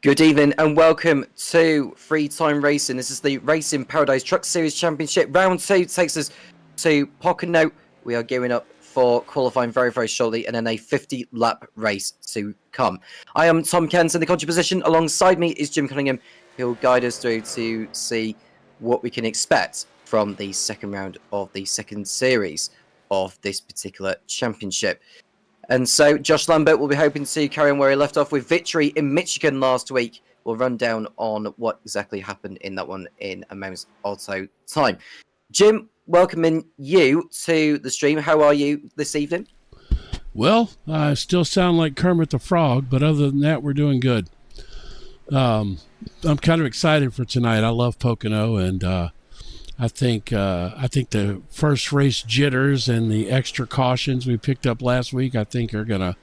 Good evening and welcome to Free Time Racing. This is the Racing Paradise Truck Series Championship. Round 2 takes us to Pocono. We are gearing up for qualifying very, very shortly and then a 50-lap race to come. I am Tom Kent in the commentary position. Alongside me is Jim Cunningham, who will guide us through to see what we can expect from the second round of the second series of this particular championship. And so Josh Lambert will be hoping to carry on where he left off with victory in Michigan last week. We'll run down on what exactly happened in that one in a moment's or so time. Jim, welcoming you to the stream. How are you this evening? Well, I still sound like Kermit the Frog, but other than that, we're doing good. I'm kind of excited for tonight. I love Pocono, and I think the first race jitters and the extra cautions we picked up last week, I think are gonna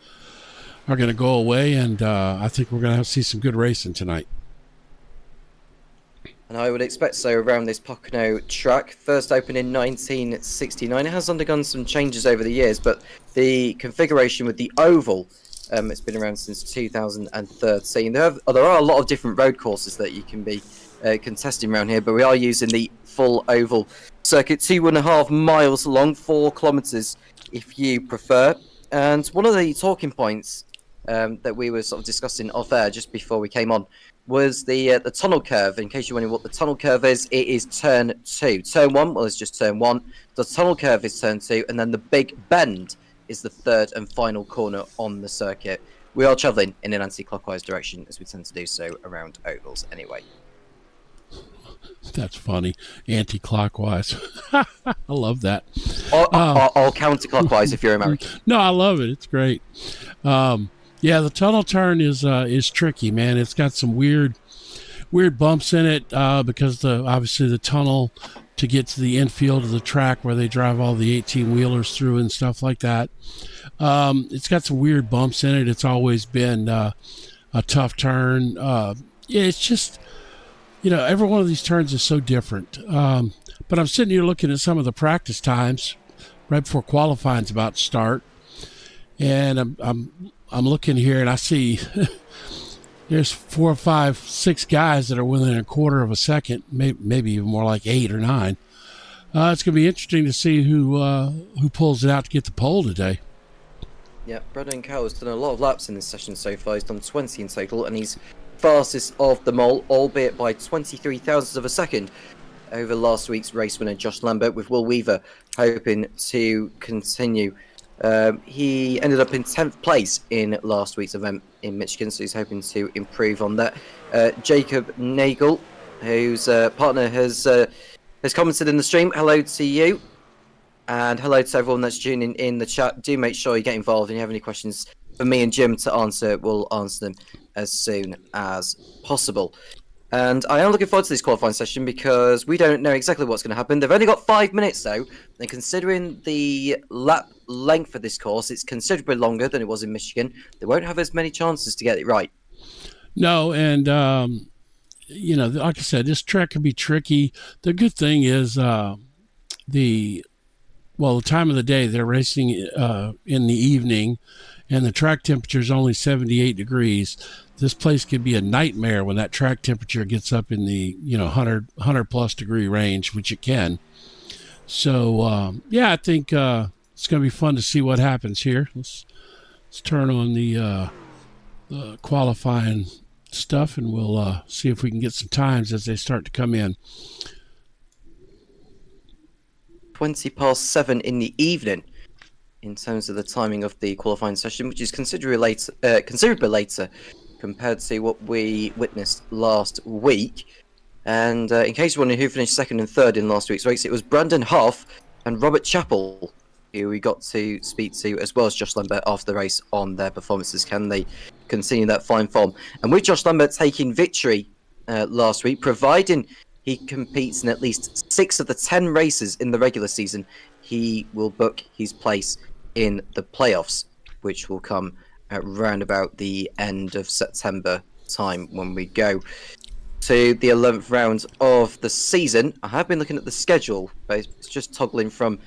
go away, and I think we're gonna see some good racing tonight. And I would expect so around this Pocono track. First opened in 1969. It has undergone some changes over the years, but the configuration with the oval, it's been around since 2013. There are a lot of different road courses that you can be contesting around here, but we are using the full oval circuit, 2.5 miles long, 4 kilometers if you prefer. And one of the talking points that we were sort of discussing off air just before we came on was the tunnel curve. In case you're wondering what the tunnel curve is, it is turn 2. Turn 1, well, it's just turn 1. The tunnel curve is turn 2, and then the big bend is the third and final corner on the circuit. We are traveling in an anti-clockwise direction, as we tend to do so around ovals anyway. That's funny. Anti-clockwise. I love that. Or counterclockwise if you're American. No, I love it. It's great. Yeah, the tunnel turn is tricky, man. It's got some weird bumps in it because obviously the tunnel to get to the infield of the track where they drive all the 18-wheelers through and stuff like that. It's got some weird bumps in it. It's always been a tough turn. Yeah, it's just, every one of these turns is so different. But I'm sitting here looking at some of the practice times right before qualifying's about to start, and I'm looking here and I see there's 4, 5, 6 guys that are within a quarter of a second, maybe even more like 8 or 9. It's going to be interesting to see who pulls it out to get the pole today. Yeah, Brendan Cowell has done a lot of laps in this session so far. He's done 20 in total, and he's fastest of them all, albeit by 23 thousandths of a second over last week's race winner Josh Lambert, with Will Weaver hoping to continue. He ended up in 10th place in last week's event in Michigan, so he's hoping to improve on that. Jacob Nagel, whose partner has commented in the stream, hello to you, and hello to everyone that's tuning in the chat. Do make sure you get involved, and if you have any questions for me and Jim to answer, we'll answer them as soon as possible. And I am looking forward to this qualifying session because we don't know exactly what's going to happen. They've only got 5 minutes, though, and considering the lap length for this course, it's considerably longer than it was in Michigan. They won't have as many chances to get it right. No, and, like I said, this track can be tricky. The good thing is the time of the day, they're racing in the evening, and the track temperature is only 78 degrees. This place could be a nightmare when that track temperature gets up in the 100 plus degree range, which it can. So I think it's going to be fun to see what happens here. Let's turn on the qualifying stuff, and we'll see if we can get some times as they start to come in. 20 past 7 in the evening in terms of the timing of the qualifying session, which is considerably later compared to what we witnessed last week. And in case you're wondering who finished second and third in last week's race, it was Brandon Hoff and Robert Chappell, who we got to speak to, as well as Josh Lambert after the race, on their performances. Can they continue that fine form? And with Josh Lambert taking victory last week, providing he competes in at least 6 of the 10 races in the regular season, he will book his place in the playoffs, which will come at round about the end of September time when we go to the 11th round of the season. I have been looking at the schedule, but it's just toggling from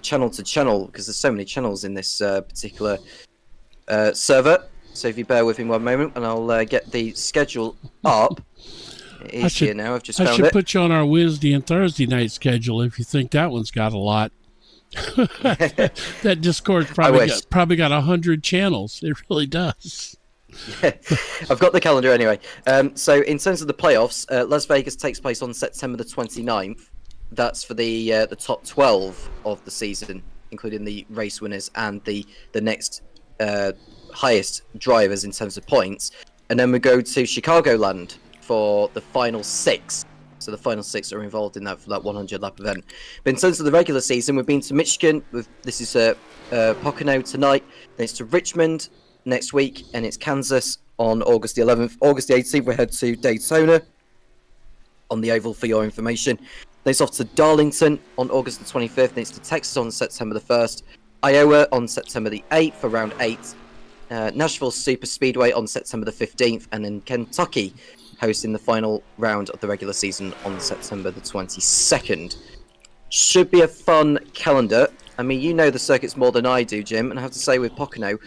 channel to channel because there's so many channels in this particular server. So if you bear with me one moment, and I'll get the schedule up. It is here now. I've just found it. I should put you on our Wednesday and Thursday night schedule if you think that one's got a lot. That Discord's probably got 100 channels. It really does. Yeah, I've got the calendar anyway. So in terms of the playoffs, Las Vegas takes place on September the 29th. That's for the top 12 of the season, including the race winners and the next highest drivers in terms of points. And then we go to Chicagoland for the final 6. So the final 6 are involved in that for that 100 lap event. But in terms of the regular season, we've been to Michigan. This is Pocono tonight. Then it's to Richmond next week, and it's Kansas on August the 11th. August the 18th, we head to Daytona on the oval for your information. Then it's off to Darlington on August the 25th. Then it's to Texas on September the 1st. Iowa on September the 8th for round 8. Nashville Super Speedway on September the 15th. And then Kentucky hosting the final round of the regular season on September the 22nd. Should be a fun calendar. I mean, you know the circuits more than I do, Jim. And I have to say with Pocono,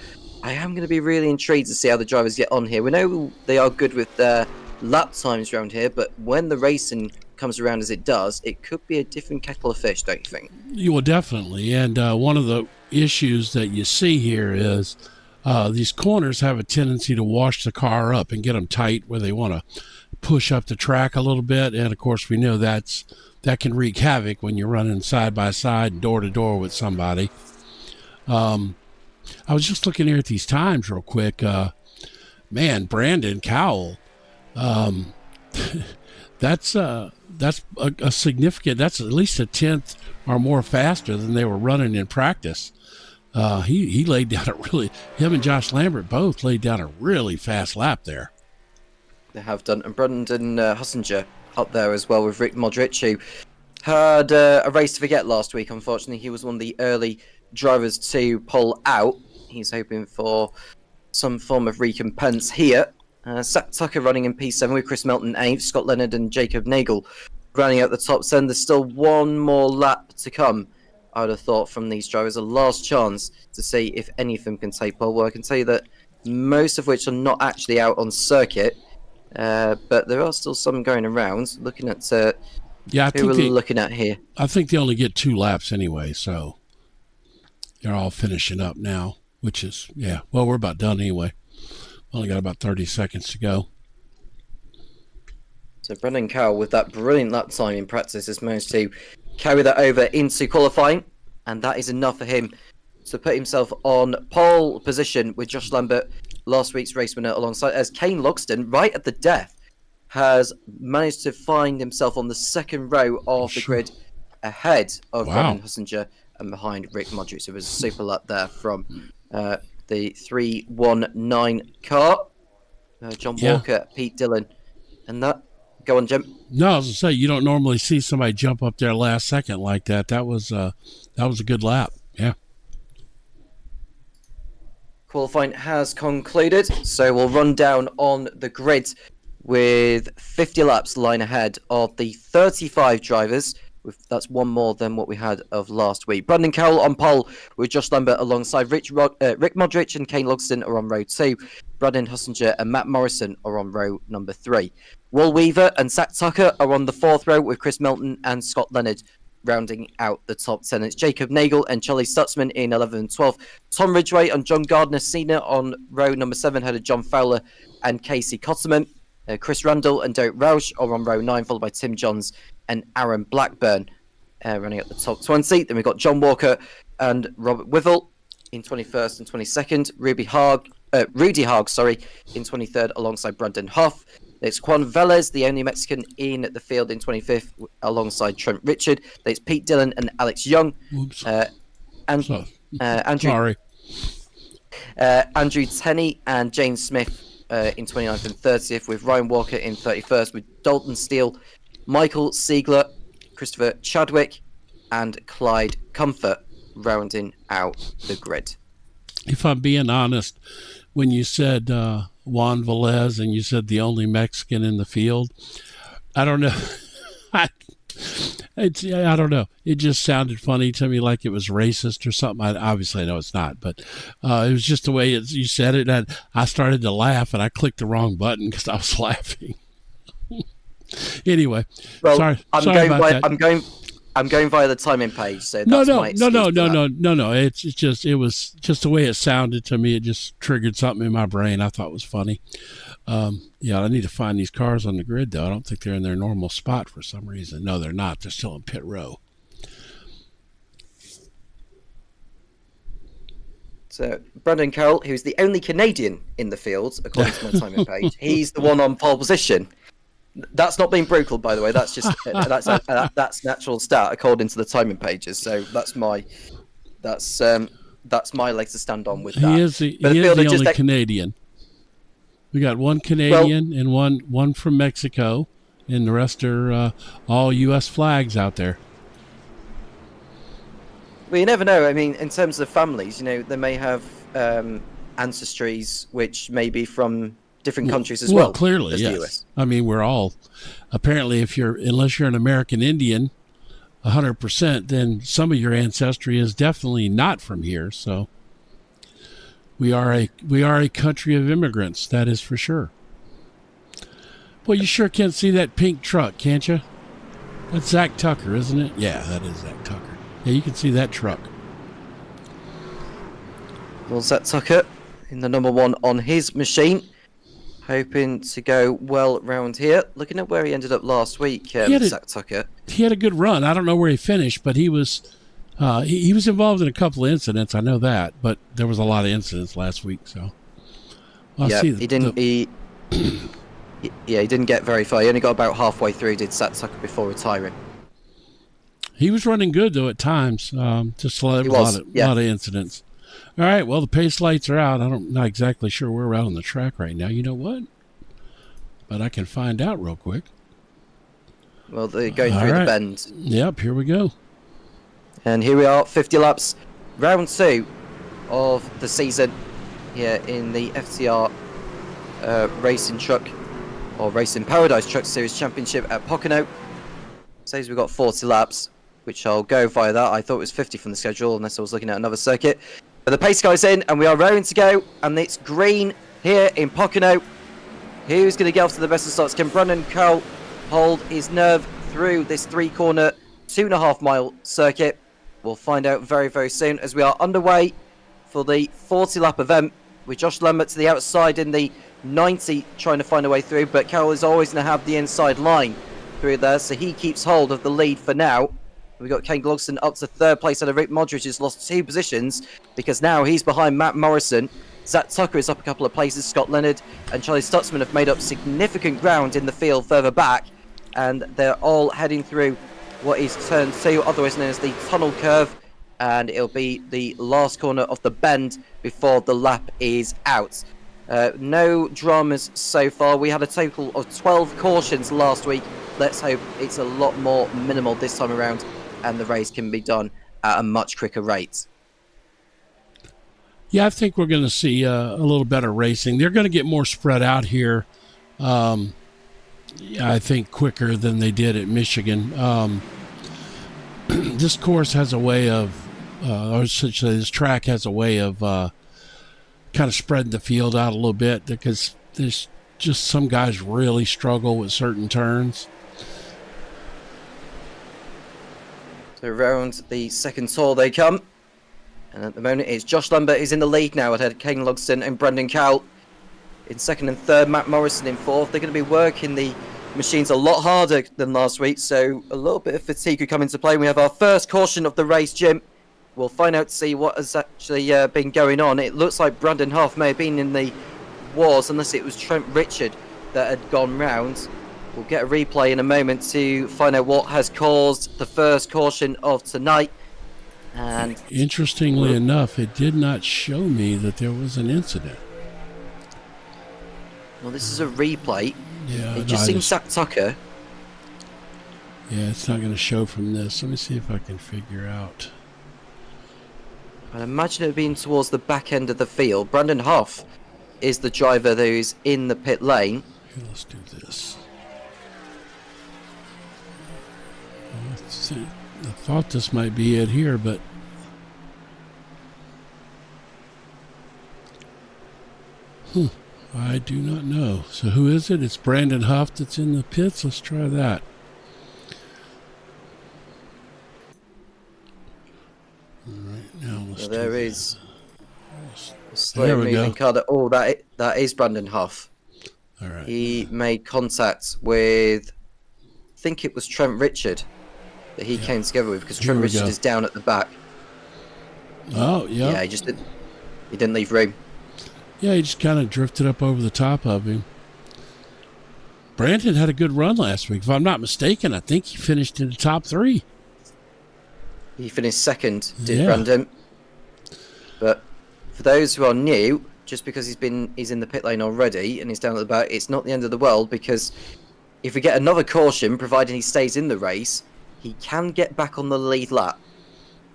I am going to be really intrigued to see how the drivers get on here. We know they are good with their lap times around here, but when the racing comes around as it does, it could be a different kettle of fish, don't you think? You will definitely. And one of the issues that you see here is these corners have a tendency to wash the car up and get them tight where they want to push up the track a little bit. And of course, we know that can wreak havoc when you're running side by side, door to door with somebody. I was just looking here at these times real quick. Man, Brandon Cowell, that's a significant. That's at least a tenth or more faster than they were running in practice. He laid down him and Josh Lambert both laid down a really fast lap there. They have done, and Brendan Hussinger up there as well with Rick Modric, who had a race to forget last week. Unfortunately, he was one of the early drivers to pull out. He's hoping for some form of recompense here. Zach Tucker running in P7 with Chris Melton 8th, Scott Leonard and Jacob Nagel running out the top 10. There's still one more lap to come, I would have thought, from these drivers. A last chance to see if any of them can take pole. Well, I can tell you that most of which are not actually out on circuit, but there are still some going around. Looking at who we're looking at here. I think they only get 2 laps anyway, so they're all finishing up now, which is, well, we're about done anyway. Only got about 30 seconds to go. So Brendan Cowell, with that brilliant lap time in practice, has managed to carry that over into qualifying, and that is enough for him to put himself on pole position with Josh Lambert, last week's race winner, alongside as Kane Logston, right at the death, has managed to find himself on the second row of the grid ahead of Brendan Hussinger and behind Rick Modric. So it was a super lap there from the 319 car. John Walker, Pete Dillon, and that. Go on, Jim. No, I was going to say, you don't normally see somebody jump up there last second like that. That was a good lap. Yeah. Qualifying has concluded, so we'll run down on the grid with 50 laps lying ahead of the 35 drivers. That's one more than what we had of last week. Brendan Cowell on pole with Josh Lambert alongside Rick Modric and Kane Logston are on row 2. Brendan Hussinger and Matt Morrison are on row number 3. Will Weaver and Zach Tucker are on the 4th row with Chris Melton and Scott Leonard rounding out the top 10. It's Jacob Nagel and Charlie Stutzman in 11 and 12. Tom Ridgway and John Gardner Sr. on row number 7, head of John Fowler and Casey Cotterman. Chris Randall and Derek Roush are on row 9, followed by Tim Johns and Aaron Blackburn running at the top 20. Then we've got John Walker and Robert Wivell in 21st and 22nd. Rudy Haag, in 23rd alongside Brendan Huff. It's Juan Velez, the only Mexican in the field, in 25th alongside Trent Richard. There's Pete Dillon and Alex Young. Andrew Tenney and James Smith in 29th and 30th, with Ryan Walker in 31st, with Dalton Steele, Michael Siegler, Christopher Chadwick, and Clyde Comfort rounding out the grid. If I'm being honest, when you said Juan Velez and you said the only Mexican in the field, I don't know. I don't know. It just sounded funny to me, like it was racist or something. Obviously, I know it's not, but it was just the way you said it. And I started to laugh, and I clicked the wrong button because I was laughing. Anyway, Well, sorry I'm going via the timing page, so that's my excuse for that. no. It was just the way it sounded to me. It just triggered something in my brain I thought was funny. Yeah, I need to find these cars on the grid, though. I don't think they're in their normal spot for some reason. No, they're not. They're still in pit row. So Brandon Carroll, who's the only Canadian in the field, according to my timing page, he's the one on pole position. That's not being brutal, by the way. That's just that's natural stat according to the timing pages. So that's my leg to stand on with that. He is the only Canadian. We got one Canadian and one from Mexico, and the rest are all U.S. flags out there. Well, you never know. I mean, in terms of families, they may have ancestries which may be from different countries as well. Well, clearly, yes. The US. I mean, we're all apparently, unless you're an American Indian, 100%, then some of your ancestry is definitely not from here. So we are a country of immigrants. That is for sure. Well, you sure can see that pink truck, can't you? That's Zach Tucker, isn't it? Yeah, that is Zach Tucker. Yeah, you can see that truck. Well, Zach Tucker in the number one on his machine, hoping to go well round here. Looking at where he ended up last week, Zach Tucker. He had a good run. I don't know where he finished, but he was involved in a couple of incidents. I know that, but there was a lot of incidents last week. So he didn't get very far. He only got about halfway through. Did Zach Tucker before retiring? He was running good though at times. Just a lot of incidents. All right, well, the pace lights are out. I'm not exactly sure where we're out on the track right now. You know what? But I can find out real quick. Well, they're going through the bend. Yep, here we go. And here we are, 50 laps, round 2 of the season here in the FTR Racing Truck, or Racing Paradise Truck Series Championship at Pocono. Says we've got 40 laps, which I'll go via that. I thought it was 50 from the schedule, unless I was looking at another circuit. But the pace guy's in, and we are raring to go, and it's green here in Pocono. Who's going to get off to the best of starts? Can Brandon Carroll hold his nerve through this 3-corner, 2.5-mile circuit? We'll find out very, very soon, as we are underway for the 40-lap event, with Josh Lambert to the outside in the 90, trying to find a way through, but Carroll is always going to have the inside line through there, so he keeps hold of the lead for now. We've got Kane Glogston up to 3rd place, and Rick Modric has lost 2 positions because now he's behind Matt Morrison. Zach Tucker is up a couple of places. Scott Leonard and Charlie Stutzman have made up significant ground in the field further back, and they're all heading through what is turn 2, otherwise known as the tunnel curve, and it'll be the last corner of the bend before the lap is out. No dramas so far. We had a total of 12 cautions last week. Let's hope it's a lot more minimal this time around, and the race can be done at a much quicker rate. Yeah, I think we're going to see a little better racing. They're going to get more spread out here, I think, quicker than they did at Michigan. This course has a way of, or I should say this track has a way of kind of spreading the field out a little bit, because there's just some guys really struggle with certain turns. So around the second tour they come. And at the moment it's Josh Lambert is in the lead now ahead of Kane Logston and Brendan Cowell in 2nd and 3rd. Matt Morrison in 4th. They're going to be working the machines a lot harder than last week, so a little bit of fatigue could come into play. We have our first caution of the race, Jim. We'll find out to see what has actually been going on. It looks like Brandon Huff may have been in the wars, unless it was Trent Richard that had gone round. We'll get a replay in a moment to find out what has caused the first caution of tonight. And interestingly enough, it did not show me that there was an incident. Well, this is a replay. Yeah, it just seems Zach Tucker. Yeah, it's not going to show from this. Let me see if I can figure out. I'd imagine it being towards the back end of the field. Brandon Huff is the driver who's in the pit lane. Here, let's do this. Let's see. I thought this might be it here, but I do not know. So who is it? It's Brandon Huff that's in the pits. Let's try that. All right, now let's. So there is a There slow we moving go. car. Oh, that is Brandon Huff. All right. He made contact with, I think it was Trent Richard that he came together with, because Here Trent we Richard go. is down at the back. Oh, yeah. Yeah, he didn't leave room. Yeah, he just kind of drifted up over the top of him. Brandon had a good run last week. If I'm not mistaken, I think he finished in the top 3. He finished second, did Yeah. Brandon. But for those who are new, just because he's in the pit lane already and he's down at the back, it's not the end of the world, because if we get another caution, providing he stays in the race, he can get back on the lead lap.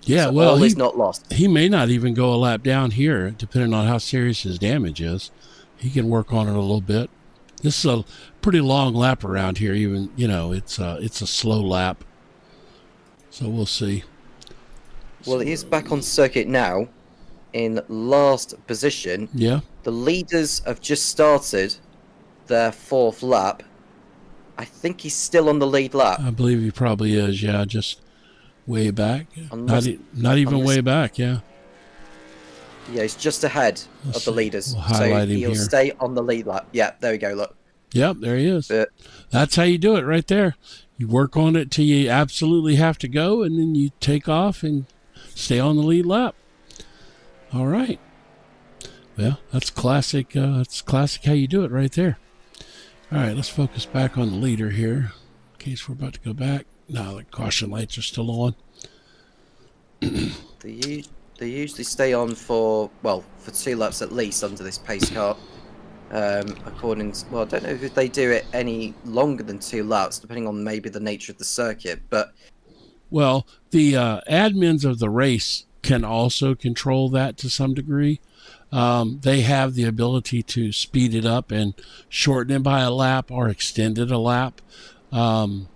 Yeah, So well, all is not lost. he may not even go a lap down here, depending on how serious his damage is. He can work on it a little bit. This is a pretty long lap around here. Even it's a slow lap, so we'll see. Well, he is back on circuit now, in last position. Yeah, The leaders have just started their 4th lap. I think he's still on the lead lap. I believe he probably is. Yeah, just way back. Unless- Not even unless- way back. Yeah. Yeah, he's just ahead Let's of the see. leaders. We'll So highlight him he'll here. stay on the lead lap. Yeah, there we go, look. Yep, there he is. But That's how you do it right there. You work on it till you absolutely have to go, and then you take off and stay on the lead lap. All right. Well, that's classic. That's classic how you do it right there. All right, let's focus back on the leader here, in case we're about to go back. No, the caution lights are still on. they usually stay on for 2 laps at least under this pace car. I don't know if they do it any longer than 2 laps, depending on maybe the nature of the circuit. But Well, the admins of the race can also control that to some degree. They have the ability to speed it up and shorten it by a lap or extend it a lap. Kind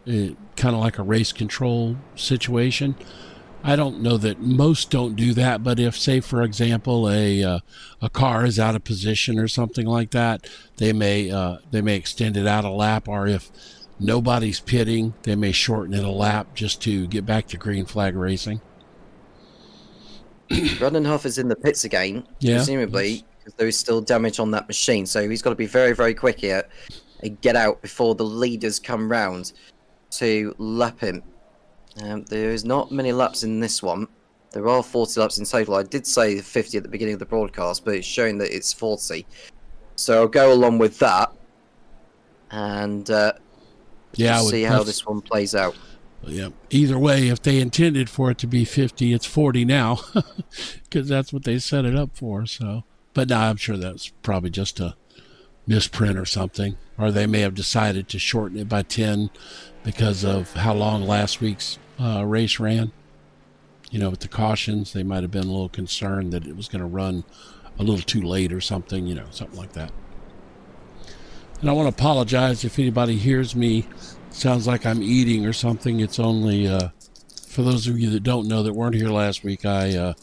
of like a race control situation. I don't know that most don't do that, but if, say, for example, a car is out of position or something like that, they may extend it out a lap, or if nobody's pitting, they may shorten it a lap just to get back to green flag racing. Brandon Huff is in the pits again, Yeah. presumably, because there is still damage on that machine. So he's got to be very, very quick here and get out before the leaders come round to lap him. There is not many laps in this one. There are 40 laps in total. I did say 50 at the beginning of the broadcast, but it's showing that it's 40. So I'll go along with that and see how this one plays out. Yeah. Either way, if they intended for it to be 50, it's 40 now, because that's what they set it up for. So, but no, I'm sure that's probably just a misprint or something, or they may have decided to shorten it by 10 because of how long last week's race ran. With the cautions, they might have been a little concerned that it was going to run a little too late or something, something like that. And I want to apologize if anybody hears me. Sounds like I'm eating or something. It's only, for those of you that don't know that weren't here last week, I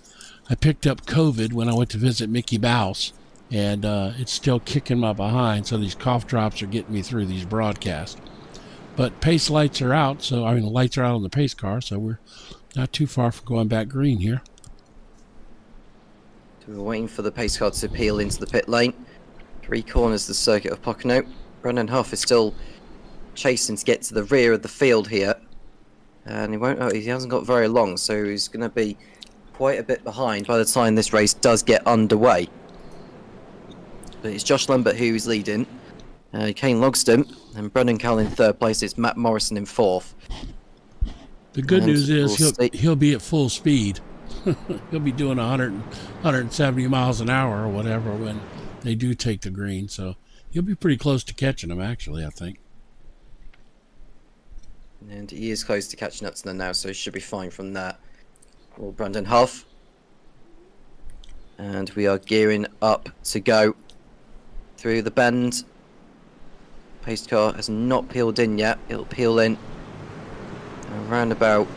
picked up COVID when I went to visit Mickey Mouse, and it's still kicking my behind, so these cough drops are getting me through these broadcasts. But pace lights are out, the lights are out on the pace car, so we're not too far from going back green here. So we're waiting for the pace car to peel into the pit lane. 3 corners the circuit of Pocono. Brandon Huff is still chasing to get to the rear of the field here, and he hasn't got very long, so he's going to be quite a bit behind by the time this race does get underway. But it's Josh Lambert who's leading, Kane Logston, and Brendan Cowell in 3rd place. It's Matt Morrison in 4th. The good news is we'll he'll be at full speed. He'll be doing 170 miles an hour or whatever when they do take the green, so he'll be pretty close to catching them, actually, I think. And he is close to catching up to them now, so he should be fine from that. Well, Brandon Huff. And we are gearing up to go through the bend. Pace car has not peeled in yet. It'll peel in around about,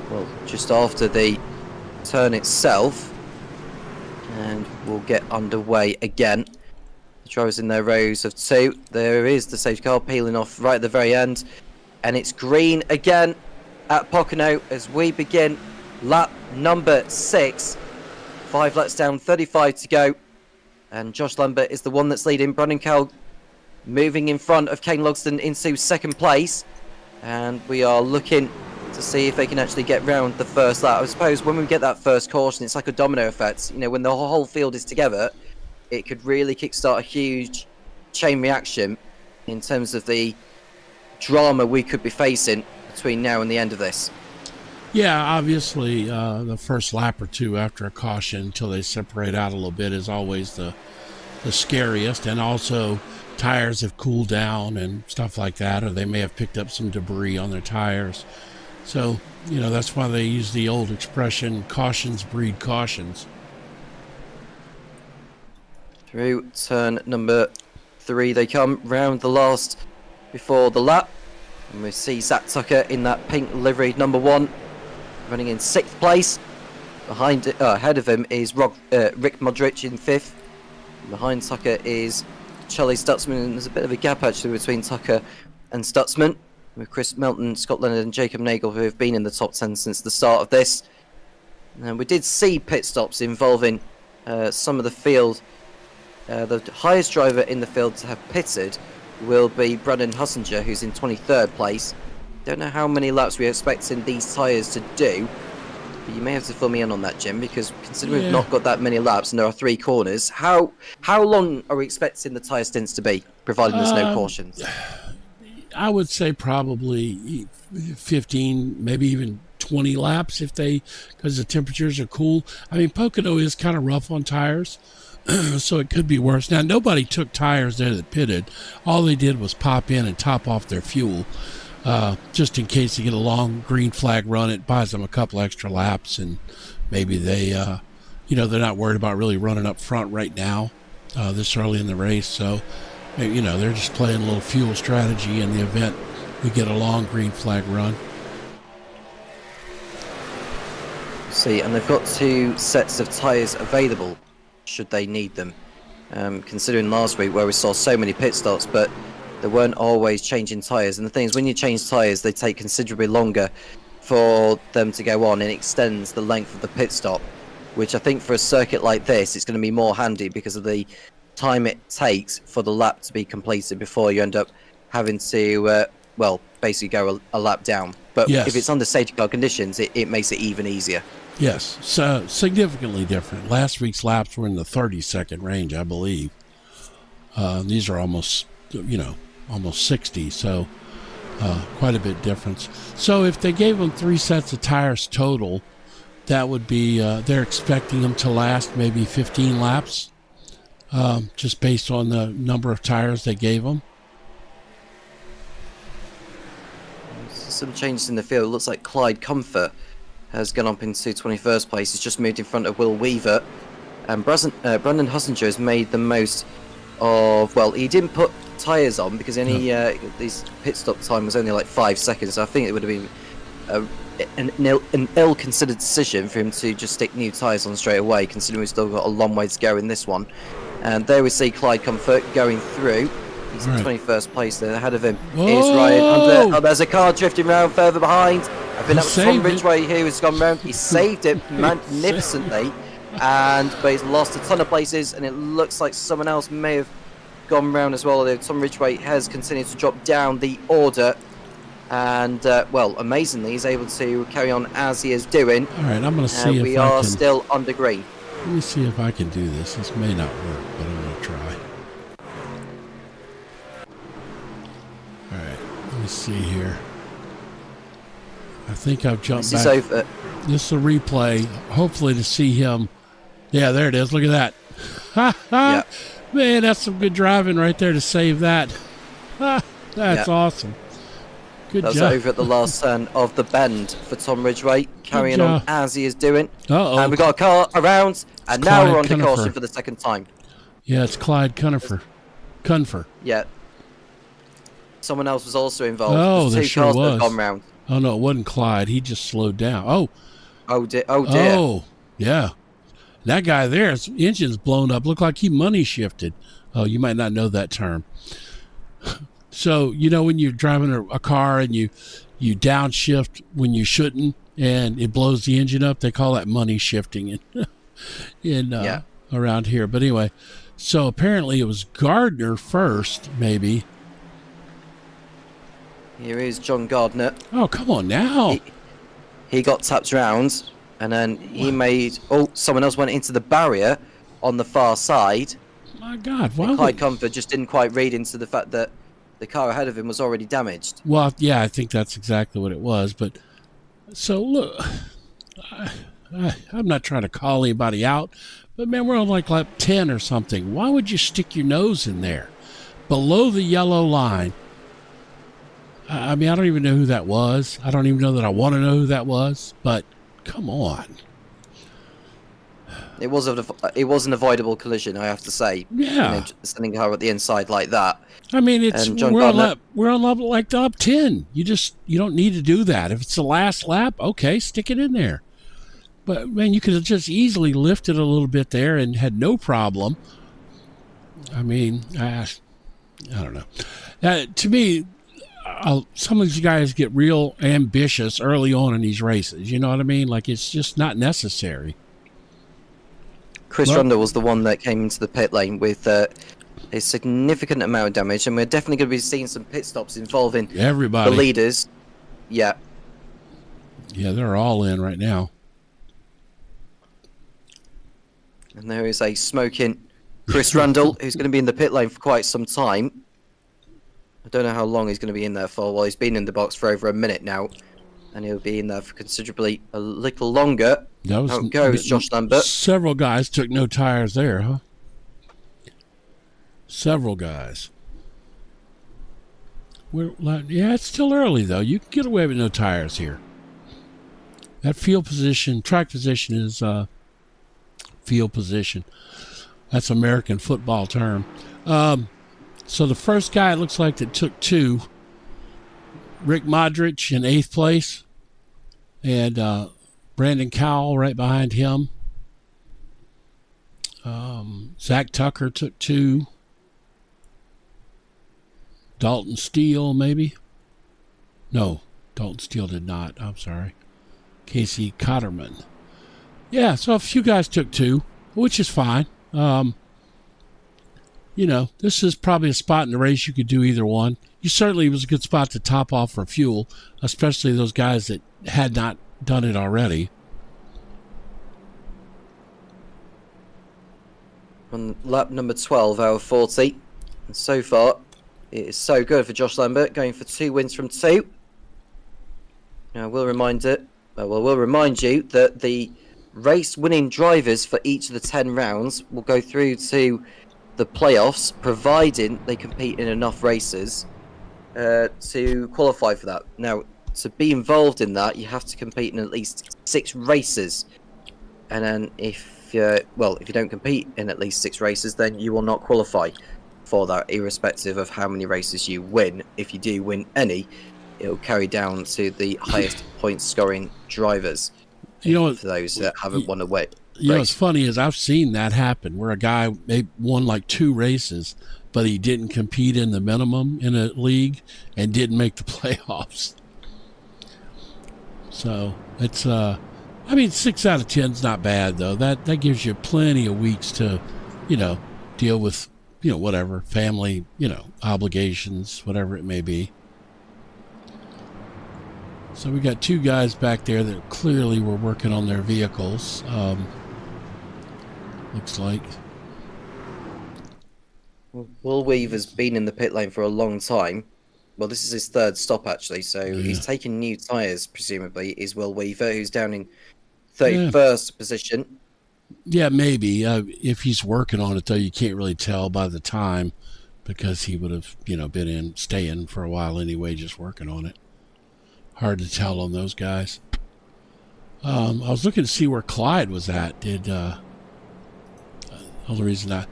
well, just after the turn itself, and we'll get underway again. The drivers in their rows of 2. There is the safety car peeling off right at the very end, and it's green again at Pocono as we begin lap number 6. 5 laps down, 35 to go, and Josh Lambert is the one that's leading. Brandon Cowell moving in front of Kane Logston into second place, and we are looking to see if they can actually get round the first lap. I suppose when we get that first caution, it's like a domino effect. You know, when the whole field is together, it could really kickstart a huge chain reaction in terms of the drama we could be facing between now and the end of this. Yeah, obviously, the first lap or 2 after a caution until they separate out a little bit is always the scariest, and also tires have cooled down and stuff like that, or they may have picked up some debris on their tires. So, you know, that's why they use the old expression, cautions breed cautions. Through turn number 3 they come, round the last before the lap, and we see Zach Tucker in that pink livery, number 1, running in 6th place. Ahead of him is Rick Modric in 5th. Behind Tucker is Charlie Stutzman, and there's a bit of a gap actually between Tucker and Stutzman, with Chris Melton, Scott Leonard and Jacob Nagel, who have been in the top 10 since the start of this. And we did see pit stops involving some of the field. The highest driver in the field to have pitted will be Brandon Hussinger, who's in 23rd place. Don't know how many laps we're expecting these tyres to do, but you may have to fill me in on that, Jim, because considering we've not got that many laps and there are 3 corners, how long are we expecting the tyre stints to be, providing there's no cautions? I would say probably 15, maybe even 20 laps because the temperatures are cool. I mean, Pocono is kind of rough on tires, so it could be worse. Now, nobody took tires there that pitted. All they did was pop in and top off their fuel, just in case they get a long green flag run. It buys them a couple extra laps, and maybe they, they're not worried about really running up front right now, this early in the race. So, they're just playing a little fuel strategy in the event we get a long green flag run. See, and they've got 2 sets of tyres available should they need them. Considering last week where we saw so many pit stops, but they weren't always changing tyres. And the thing is, when you change tyres, they take considerably longer for them to go on, and it extends the length of the pit stop, which I think for a circuit like this, it's going to be more handy because of the time it takes for the lap to be completed before you end up having to, basically go a lap down. But if it's under safety car conditions, it makes it even easier. Yes, so significantly different. Last week's laps were in the 30-second range, I believe. These are almost 60, so quite a bit difference. So if they gave them 3 sets of tires total, that would be, they're expecting them to last maybe 15 laps, just based on the number of tires they gave them. Some changes in the field. It looks like Clyde Comfort has gone up into 21st place. He's just moved in front of Will Weaver. And Brandon Hussinger has made the most of... Well, he didn't put tyres on because his pit stop time was only like 5 seconds. So I think it would have been an ill-considered decision for him to just stick new tyres on straight away, considering we've still got a long way to go in this one. And there we see Clyde Comfort going through. He's in 21st place there. Ahead of him is Ryan. There's a car drifting around further behind. I think that was Tom Ridgway who has gone round. He saved it magnificently, but he's lost a ton of places, and it looks like someone else may have gone round as well, although Tom Ridgway has continued to drop down the order, and amazingly he's able to carry on as he is doing. All right, I'm going to see if we are still under green. Let me see if I can do this. This may not work, but I'm going to try. All right, let me see here. I think I've jumped back. This is a replay, hopefully to see him. Yeah, there it is. Look at that. Yeah. Man, that's some good driving right there to save that. That's awesome. Good job. That's over at the last turn of the bend for Tom Ridgway, carrying on as he is doing. And we've got a car around, and now we're on the caution for the second time. Yeah, it's Clyde Cunfer. Yeah. Someone else was also involved. Oh, there two sure cars was. that have gone round. Oh, no, it wasn't Clyde. He just slowed down. Oh dear. Oh dear. Oh, yeah. That guy there, his engine's blown up. Looked like he money shifted. Oh, you might not know that term. So, when you're driving a car and you downshift when you shouldn't and it blows the engine up, they call that money shifting around here. But anyway, so apparently it was Gardner first, maybe. Here is John Gardner. Oh, come on now. He got tapped around, and then he made... Oh, someone else went into the barrier on the far side. My God, why Clyde Comfort just didn't quite read into the fact that the car ahead of him was already damaged. Well, yeah, I think that's exactly what it was. But so look, I'm not trying to call anybody out, but man, we're on like lap 10 or something. Why would you stick your nose in there below the yellow line? I mean, I don't even know who that was. I don't even know that I want to know who that was, but come on. It was an avoidable collision, I have to say. Yeah. Sending her at the inside like that. I mean, we're on lap 10. You don't need to do that. If it's the last lap, okay, stick it in there. But man, you could have just easily lifted a little bit there and had no problem. I mean, I don't know. To me, some of these guys get real ambitious early on in these races. You know what I mean? Like, it's just not necessary. Chris Ronda was the one that came into the pit lane with a significant amount of damage, and we're definitely going to be seeing some pit stops involving everybody. The leaders. Yeah. Yeah, they're all in right now. And there is a smoking Chris Randall, who's going to be in the pit lane for quite some time. I don't know how long he's going to be in there for. Well, he's been in the box for over a minute now, and he'll be in there for considerably a little longer. How it goes, Josh Lambert. Several guys took no tires there, huh? Several guys. Yeah, it's still early, though. You can get away with no tires here. That track position is field position. That's American football term. So the first guy, it looks like, that took two, Rick Modric in 8th place, and Brandon Cowell right behind him. Zach Tucker took 2. Dalton Steele, maybe? No, Dalton Steele did not. I'm sorry. Casey Cotterman. Yeah, so a few guys took 2, which is fine. This is probably a spot in the race you could do either one. Certainly was a good spot to top off for fuel, especially those guys that had not done it already. On lap number 12 out of 40. And so far, it is so good for Josh Lambert, going for 2 wins from 2. Now, we'll remind you that the race-winning drivers for each of the 10 rounds will go through to the playoffs, providing they compete in enough races to qualify for that. Now, to be involved in that, you have to compete in at least 6 races. And then if you don't compete in at least 6 races, then you will not qualify for that, irrespective of how many races you win. If you do win any, it'll carry down to the highest point scoring drivers. For those that haven't won a race. What's funny is I've seen that happen where a guy won like 2 races, but he didn't compete in the minimum in a league and didn't make the playoffs. So it's 6 out of 10 is not bad, though. That gives you plenty of weeks to, deal with, whatever, family, obligations, whatever it may be. So we got 2 guys back there that clearly were working on their vehicles. Looks like. Will Weaver's been in the pit lane for a long time. Well, this is his 3rd stop, actually, so he's taking new tyres, presumably, is Will Weaver, who's down in 31st position. Yeah, maybe. If he's working on it, though, you can't really tell by the time, because he would have, been staying for a while anyway, just working on it. Hard to tell on those guys. I was looking to see where Clyde was at. The only reason I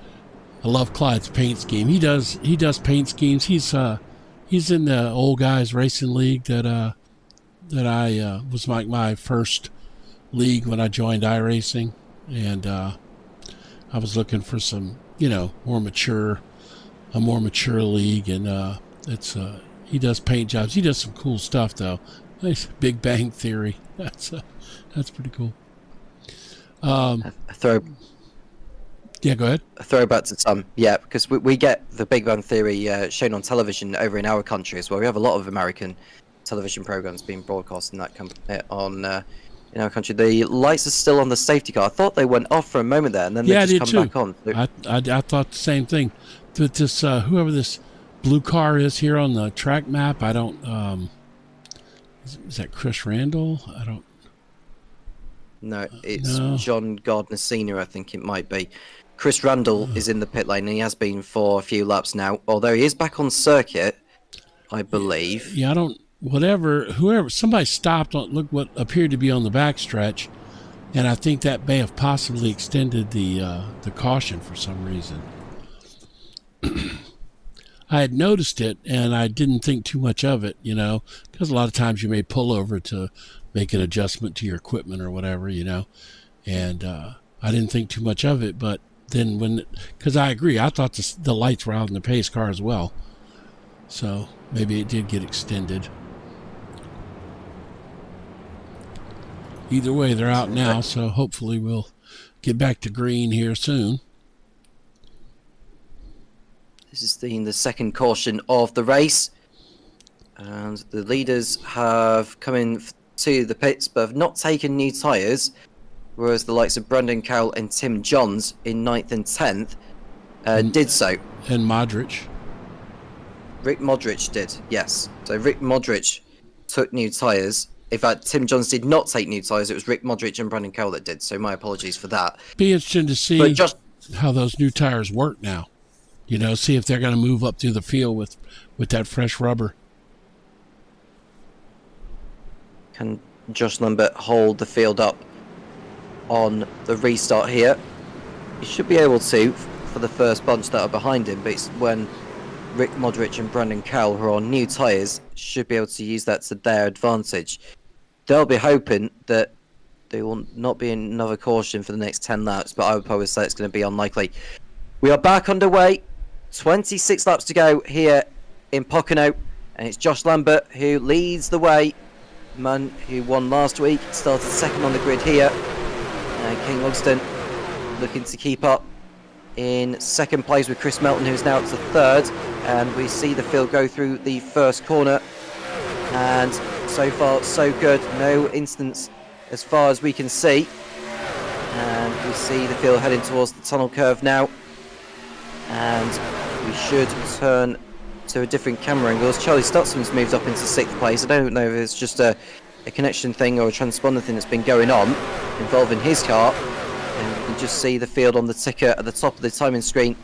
love Clyde's paint scheme. He does paint schemes. He's in the old guys racing league that that I was like my first league when I joined iRacing, and I was looking for some, more mature league, and he does paint jobs. He does some cool stuff though. Nice Big Bang Theory. That's pretty cool. Yeah, go ahead. A throwback to some, yeah, because we get the Big Bang Theory shown on television over in our country as well. We have a lot of American television programs being broadcast in that in our country. The lights are still on the safety car. I thought they went off for a moment there, and then they just come back on. I thought the same thing. That this whoever this blue car is here on the track map, I don't. Is that Chris Randall? I don't. No, it's John Gardner Sr. I think it might be. Chris Randall is in the pit lane, and he has been for a few laps now. Although he is back on circuit, I believe. Yeah, I don't. Whoever, somebody stopped on. Look what appeared to be on the backstretch, and I think that may have possibly extended the caution for some reason. I had noticed it, and I didn't think too much of it, because a lot of times you may pull over to make an adjustment to your equipment or whatever, and I didn't think too much of it. But then because I agree, I thought the lights were out in the pace car as well, so maybe it did get extended. Either way, they're out now, so hopefully we'll get back to green here soon. This is the second caution of the race, and the leaders have come in to the pits but have not taken new tyres, whereas the likes of Brendan Cowell and Tim Johns in 9th and 10th did so. And Modric. Rick Modric did, yes. So Rick Modric took new tyres. In fact, Tim Johns did not take new tyres. It was Rick Modric and Brendan Cowell that did, so my apologies for that. Be interesting to see how those new tyres work now. See if they're going to move up through the field with that fresh rubber. Can Josh Lambert hold the field up on the restart here? He should be able to for the first bunch that are behind him, but it's when Rick Modric and Brendan Cowell, who are on new tyres, should be able to use that to their advantage. They'll be hoping that there will not be another caution for the next 10 laps, but I would probably say it's going to be unlikely. We are back underway. 26 laps to go here in Pocono, and it's Josh Lambert who leads the way. The man who won last week started second on the grid here. King Logston looking to keep up in second place with Chris Melton, who's now up to third, and we see the field go through the first corner, and so far so good, no incidents as far as we can see, and we see the field heading towards the tunnel curve now. And we should turn to a different camera angle. Charlie Stutzman's moved up into 6th place. I don't know if it's just a connection thing or a transponder thing that's been going on involving his car. And you can just see the field on the ticker at the top of the timing screen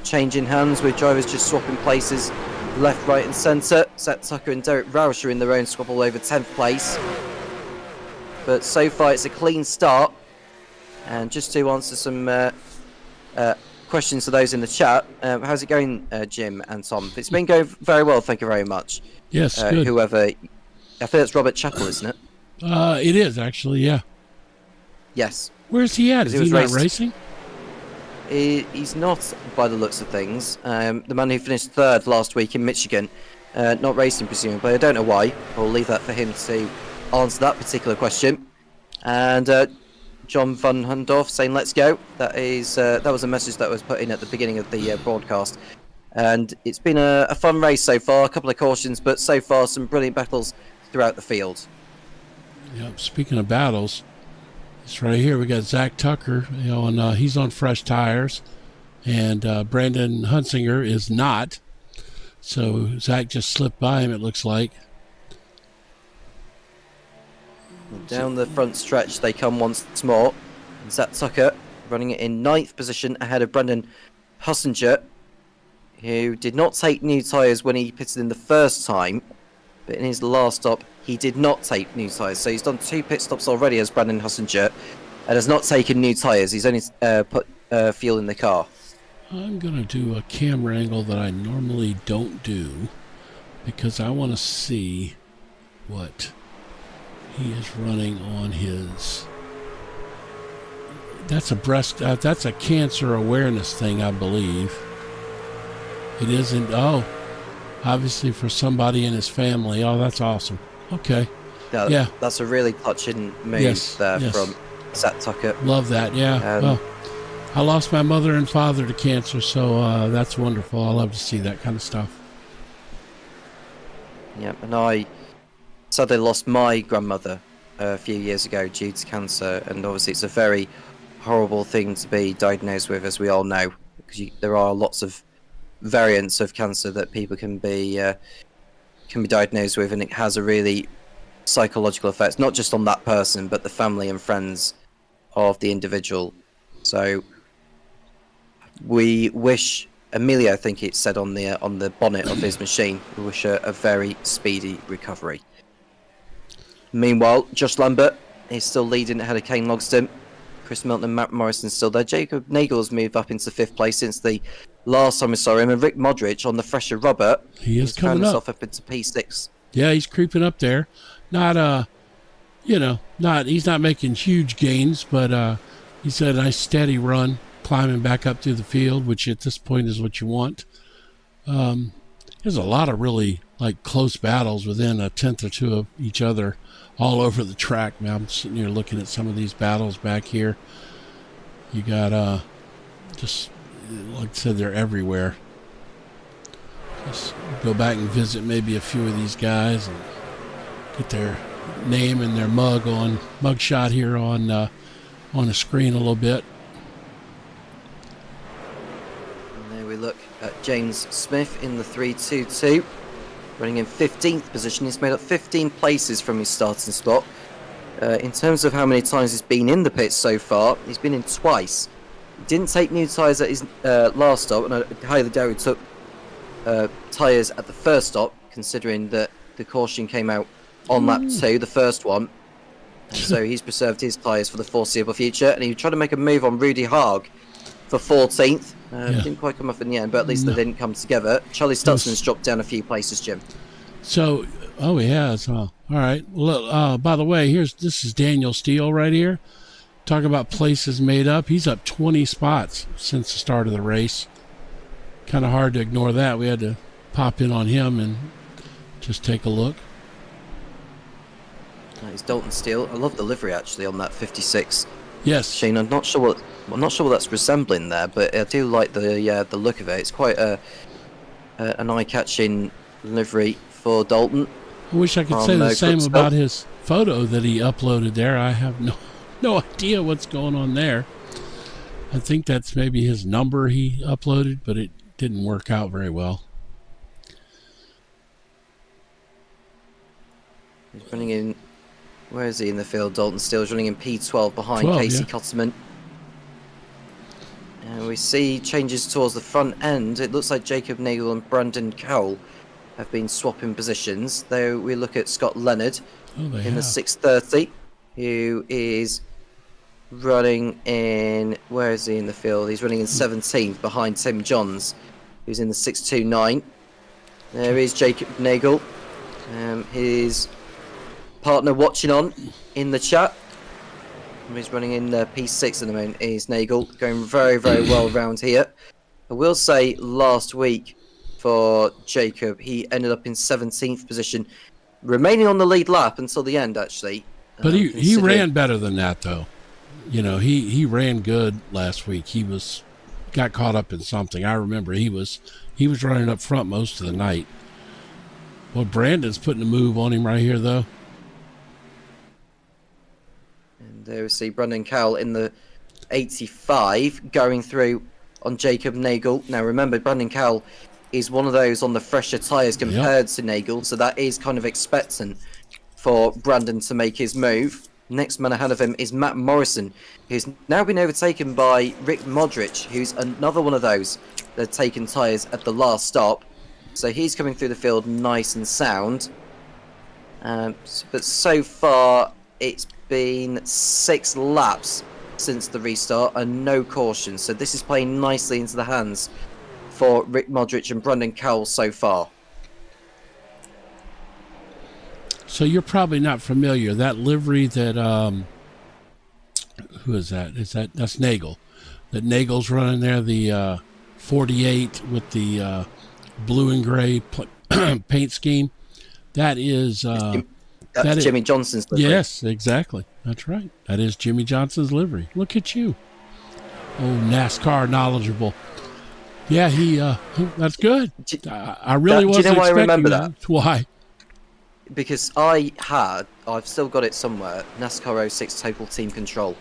changing hands, with drivers just swapping places left, right and centre. Zach Tucker and Derek Roush are in their own squabble over 10th place. But so far it's a clean start. And just to answer some questions to those in the chat. How's it going, Jim and Tom? It's been going very well, thank you very much. Yes, good. Whoever, I think it's Robert Chappell, isn't it? It is actually, yeah. Yes. Where's he at? Is he not racing? He's not, by the looks of things. The man who finished third last week in Michigan, not racing presumably. I don't know why. I'll leave that for him to answer that particular question. And John Van Hundorf saying let's go. That was a message that was put in at the beginning of the broadcast, and it's been a fun race so far. A couple of cautions, but so far some brilliant battles throughout the field. Yep. Speaking of battles, it's right here. We got Zach Tucker, and he's on fresh tires, and Brandon Hunsinger is not. So Zach just slipped by him, it looks like. Down the front stretch they come once more. Zach Tucker running it in 9th position ahead of Brendan Hussinger, who did not take new tyres when he pitted in the first time, but in his last stop he did not take new tyres. So he's done 2 pit stops already as Brendan Hussinger and has not taken new tyres. He's only put fuel in the car. I'm going to do a camera angle that I normally don't do because I want to see what He is running on his... That's a breast... that's a cancer awareness thing, I believe. It isn't... Oh, obviously for somebody in his family. Oh, that's awesome. Okay. Yeah. That's a really touching move from Zach Tucker. Love that, yeah. Well, I lost my mother and father to cancer, so that's wonderful. I love to see that kind of stuff. Yeah, and I sadly lost my grandmother a few years ago due to cancer, and obviously it's a very horrible thing to be diagnosed with, as we all know, because there are lots of variants of cancer that people can be diagnosed with, and it has a really psychological effect, not just on that person, but the family and friends of the individual. So we wish Amelia, I think it said on the bonnet of his machine, we wish her a very speedy recovery. Meanwhile, Josh Lambert is still leading ahead of Kane Logston. Chris Milton and Matt Morrison still there. Jacob Nagel's moved up into 5th place since the last time we saw him. And Rick Modric on the fresher Robert. He's coming himself up into P6. Yeah, he's creeping up there. Not, he's not making huge gains, but he's a nice steady run, climbing back up through the field, which at this point is what you want. There's a lot of really close battles within a tenth or two of each other all over the track. Now I'm sitting here looking at some of these battles back here. You got just like I said, they're everywhere. Just go back and visit maybe a few of these guys and get their name and their mug shot here on the screen a little bit. And there we look at James Smith in the 322, running in 15th position. He's made up 15 places from his starting spot. In terms of how many times he's been in the pits so far, he's been in twice. He didn't take new tyres at his last stop, and I highly doubt he took tyres at the first stop, considering that the caution came out on lap 2, the first one. And so he's preserved his tyres for the foreseeable future, and he tried to make a move on Rudy Haag for 14th. Didn't quite come off in the end, but at least they didn't come together. Charlie Stutzman's dropped down a few places, Jim. So, oh, he has. All right. Well, by the way, this is Daniel Steele right here. Talk about places made up. He's up 20 spots since the start of the race. Kind of hard to ignore that. We had to pop in on him and just take a look. It's Dalton Steele. I love the livery actually on that 56. Yes, Shane. I'm not sure what that's resembling there, but I do like the look of it. It's quite an eye-catching livery for Dalton. I wish I could say the same about his photo that he uploaded there. I have no idea what's going on there. I think that's maybe his number he uploaded, but it didn't work out very well. He's running in. Where is he in the field? Dalton Steele's running in P12 behind Casey Cotterman. And we see changes towards the front end. It looks like Jacob Nagel and Brandon Cowell have been swapping positions. Though we look at Scott Leonard in the 630, who is running in... Where is he in the field? He's running in 17th behind Tim Johns, who's in the 629. There is Jacob Nagel. His partner watching on in the chat. He's running in P6 at the moment. Is Nagel going very, very well around here. I will say last week for Jacob, he ended up in 17th position, remaining on the lead lap until the end actually. But he ran better than that though. You know, he ran good last week. He got caught up in something. I remember he was running up front most of the night. Well, Brandon's putting a move on him right here though. There we see Brandon Cowell in the 85 going through on Jacob Nagel. Now remember, Brandon Cowell is one of those on the fresher tyres compared to Nagel, so that is kind of expectant for Brandon to make his move. Next man ahead of him is Matt Morrison, who's now been overtaken by Rick Modric, who's another one of those that had taken tyres at the last stop. So he's coming through the field nice and sound. But so far, it's been 6 laps since the restart and no caution, so this is playing nicely into the hands for Rick Modric and Brandon Cowell so far. So you're probably not familiar. That livery that who is that? That's Nagel? That Nagel's running there, the 48 with the blue and gray paint scheme. That is that's Jimmy Johnson's livery. Yes, exactly. That's right. That is Jimmy Johnson's livery. Look at you. Oh, NASCAR knowledgable. Yeah, that's good. I really wasn't expecting that. Do you know why I remember that? Why? Because I've still got it somewhere, NASCAR 06 Total Team Control.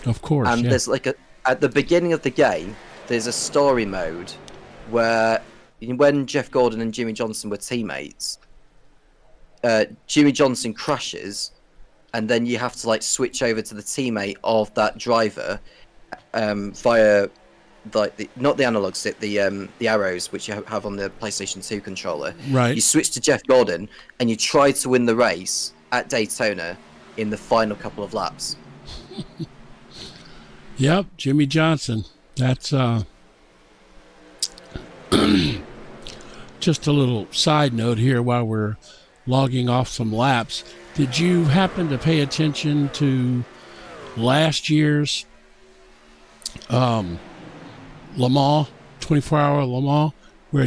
Of course, and there's at the beginning of the game, there's a story mode where when Jeff Gordon and Jimmy Johnson were teammates, Jimmy Johnson crashes, and then you have to switch over to the teammate of that driver via not the analog stick, the arrows which you have on the PlayStation 2 controller. Right. You switch to Jeff Gordon and you try to win the race at Daytona in the final couple of laps. Yep, Jimmy Johnson. That's just a little side note here while we're logging off some laps. Did you happen to pay attention to last year's Le Mans, 24-hour Le Mans, where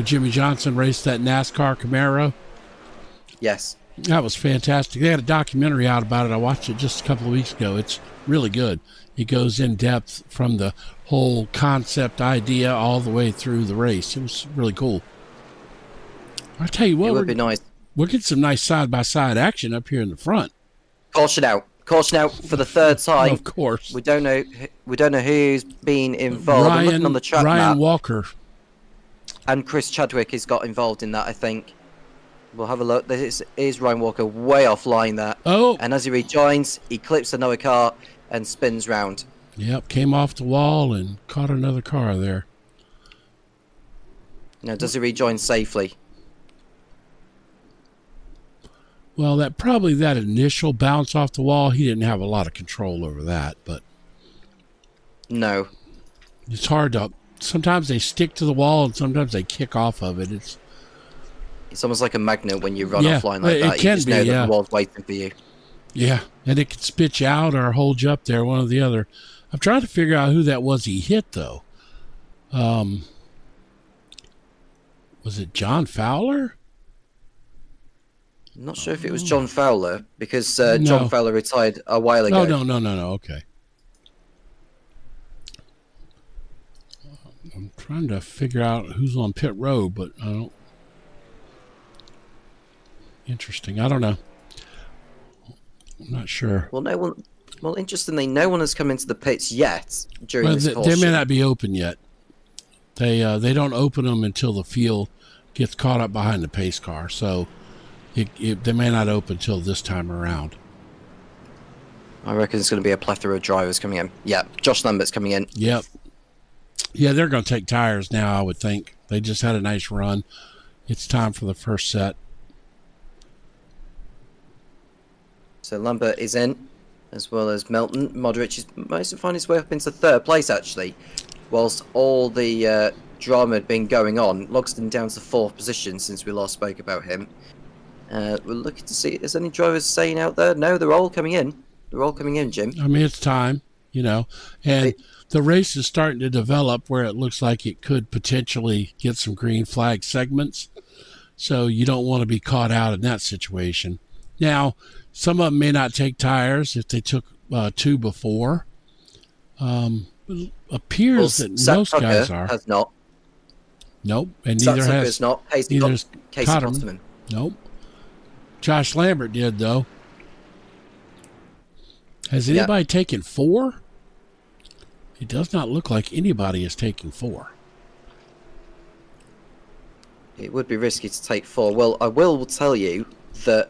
Jimmy Johnson raced that NASCAR Camaro? Yes. That was fantastic. They had a documentary out about it. I watched it just a couple of weeks ago. It's really good. It goes in depth from the whole concept idea all the way through the race. It was really cool. I tell you what, it would be nice. We'll get some nice side-by-side action up here in the front. Caution out for the third time. Of course. We don't know who's been involved. I'm looking on the track Ryan map, Walker. And Chris Chadwick has got involved in that, I think. We'll have a look. This is Ryan Walker way offline there. Oh. And as he rejoins, he clips another car and spins round. Yep, came off the wall and caught another car there. Now, does he rejoin safely? Well, that initial bounce off the wall, he didn't have a lot of control over that, but no, it's hard to. Sometimes they stick to the wall, and sometimes they kick off of it. It's almost like a magnet when you run offline like that. It can you just be, know that the wall's waiting for you. Yeah, and it can spit you out or hold you up there, one or the other. I'm trying to figure out who that was he hit, though. Was it John Fowler? I'm not sure if it was John Fowler, because John Fowler retired a while ago. No. Okay. I'm trying to figure out who's on pit road, but I don't. Interesting. I don't know. I'm not sure. Well, interestingly, no one has come into the pits yet during this caution. They may not be open yet. They don't open them until the field gets caught up behind the pace car, so they may not open until this time around. I reckon it's going to be a plethora of drivers coming in. Yeah, Josh Lambert's coming in. Yep. Yeah, they're going to take tires now, I would think. They just had a nice run. It's time for the first set. So Lambert is in, as well as Melton. Modric is managed to find his way up into third place, actually, whilst all the drama had been going on. Logston down to fourth position since we last spoke about him. We're looking to see, is any drivers staying out there? No, they're all coming in. They're all coming in, Jim. I mean, it's time, and the race is starting to develop where it looks like it could potentially get some green flag segments. So you don't want to be caught out in that situation. Now, some of them may not take tires if they took two before. It appears that most guys are. Has not. Nope, and neither has not. Casey Cotterman. Nope. Josh Lambert did, though. Has anybody taken 4? It does not look like anybody is taking 4. It would be risky to take 4. Well, I will tell you that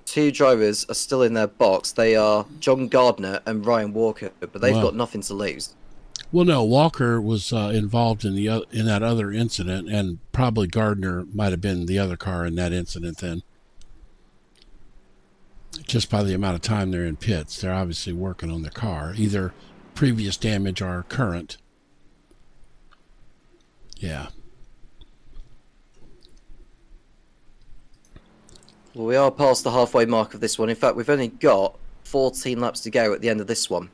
2 drivers are still in their box. They are John Gardner and Ryan Walker, but they've got nothing to lose. Well, no, Walker was involved in that other incident, and probably Gardner might have been the other car in that incident then. Just by the amount of time they're in pits, they're obviously working on their car, either previous damage or current. Yeah. Well, we are past the halfway mark of this one. In fact, we've only got 14 laps to go at the end of this one.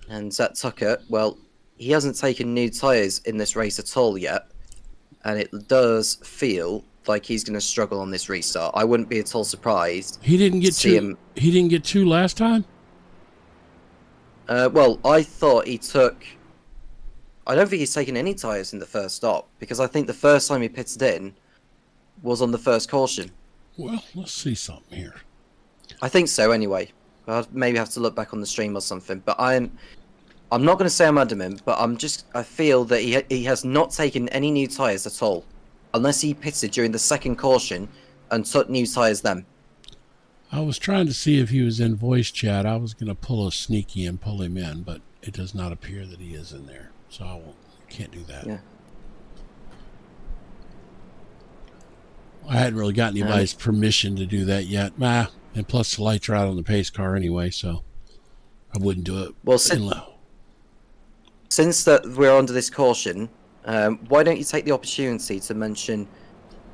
And Zach Tucker, well, he hasn't taken new tyres in this race at all yet. And it does feel like he's going to struggle on this restart. I wouldn't be at all surprised. He didn't get two. He didn't get two last time. Well, I thought he took. I don't think he's taken any tyres in the first stop, because I think the first time he pitted in was on the first caution. Well, let's see something here. I think so, anyway. I'll maybe have to look back on the stream or something. But I'm not going to say I'm adamant, but I feel that he has not taken any new tyres at all, unless he pitted during the second caution and took new tyres then. I was trying to see if he was in voice chat. I was going to pull a sneaky and pull him in, but it does not appear that he is in there. So I can't do that. Yeah. I hadn't really got anybody's permission to do that yet. And plus the lights are out on the pace car anyway, so I wouldn't do it. Well, since that we're under this caution, why don't you take the opportunity to mention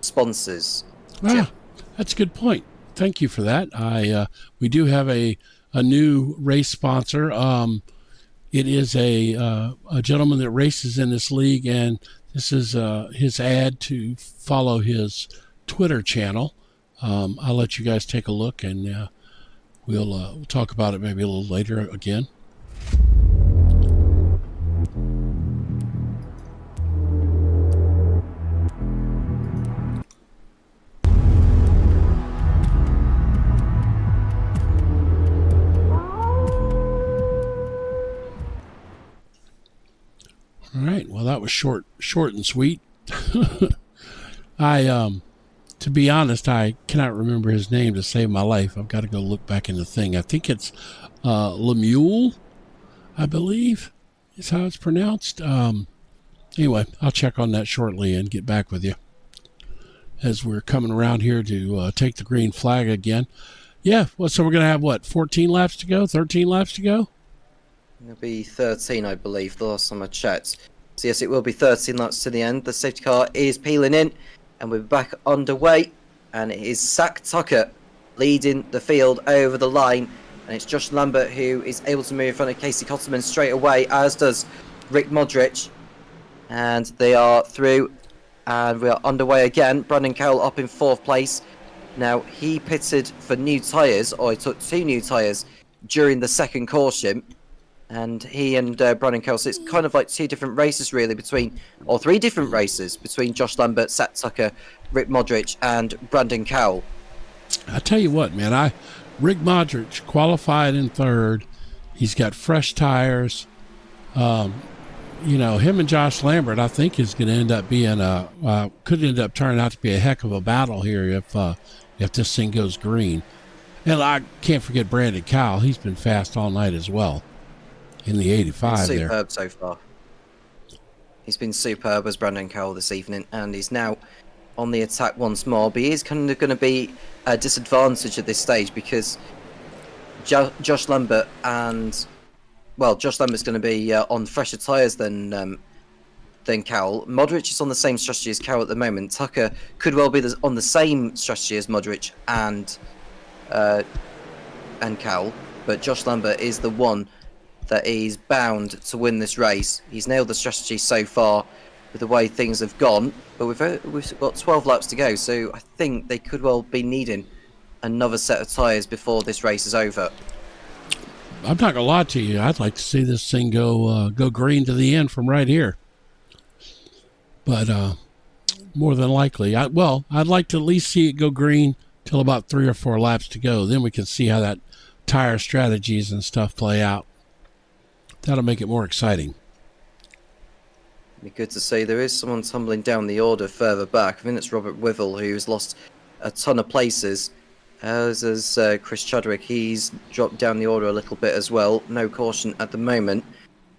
sponsors? That's a good point. Thank you for that. We do have a new race sponsor. It is a gentleman that races in this league, and this is his ad to follow his Twitter channel. I'll let you guys take a look, and we'll talk about it maybe a little later again. All right. Well, that was short and sweet. To be honest, I cannot remember his name to save my life. I've got to go look back in the thing. I think it's Lemuel, I believe, is how it's pronounced. Anyway, I'll check on that shortly and get back with you as we're coming around here to take the green flag again. Yeah. Well, so we're going to have 14 laps to go, 13 laps to go? It'll be 13, I believe, the last time I checked. So yes, it will be 13 laps to the end. The safety car is peeling in, and we're back underway. And it is Zach Tucker leading the field over the line. And it's Josh Lambert who is able to move in front of Casey Cotterman straight away, as does Rick Modric. And they are through, and we are underway again. Brandon Cowell up in 4th place. Now, he pitted for new tyres, or he took 2 new tyres during the second caution. And he and Brandon Cowell, so it's kind of like 2 different races really or 3 different races between Josh Lambert, Zach Tucker, Rick Modric and Brandon Cowell. I tell you what, man, Rick Modric qualified in 3rd. He's got fresh tires. Him and Josh Lambert, I think, is going to end up being could end up turning out to be a heck of a battle here if this thing goes green. And I can't forget Brandon Cowell. He's been fast all night as well. In the 85 there. Superb so far. He's been superb as Brandon Cowell this evening, and he's now on the attack once more. But he is kind of going to be a disadvantage at this stage because Josh Lambert Josh Lambert's going to be on fresher tyres than Cowell. Modric is on the same strategy as Cowell at the moment. Tucker could well be on the same strategy as Modric and Cowell, but Josh Lambert is the one that is bound to win this race. He's nailed the strategy so far with the way things have gone, but we've got 12 laps to go, so I think they could well be needing another set of tyres before this race is over. I'm not gonna lie to you, I'd like to see this thing go green to the end from right here, but more than likely, I'd like to at least see it go green till about 3 or 4 laps to go. Then we can see how that tire strategies and stuff play out. That'll make it more exciting. Be good to see. There is someone tumbling down the order further back. I think it's Robert Wivell, who's lost a ton of places. As is Chris Chadwick. He's dropped down the order a little bit as well. No caution at the moment.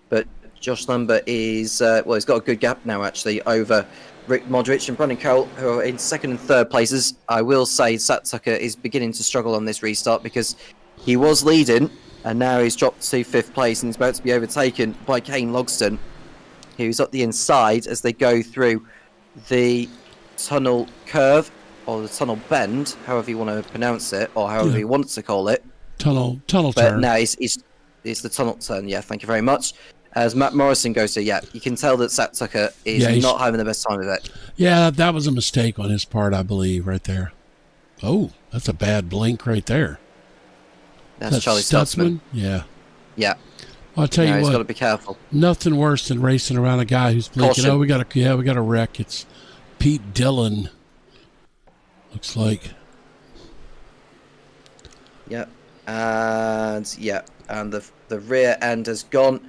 But Josh Lambert is, he's got a good gap now, actually, over Rick Modric and Brandon Cowell, who are in 2nd and 3rd places. I will say Zach Tucker is beginning to struggle on this restart because he was leading, and now he's dropped to 5th place and he's about to be overtaken by Kane Logston, who's up the inside as they go through the tunnel curve. or the tunnel bend, however you want to pronounce it, or however Yeah. you want to call it. Tunnel But turn. no, it's the tunnel turn. Yeah, thank you very much. As Matt Morrison goes to, yeah, you can tell that Zach Tucker is Yeah, not having the best time of it. Yeah, that was a mistake on his part, I believe, right there. Oh, that's a bad blink right there. That's Charlie Stutzman. Yeah. Yeah. I'll tell you He's got to what, be careful. nothing worse than racing around a guy who's blinking. Caution. Oh, we got a wreck. It's Pete Dillon. Looks like. Yeah. And the rear end has gone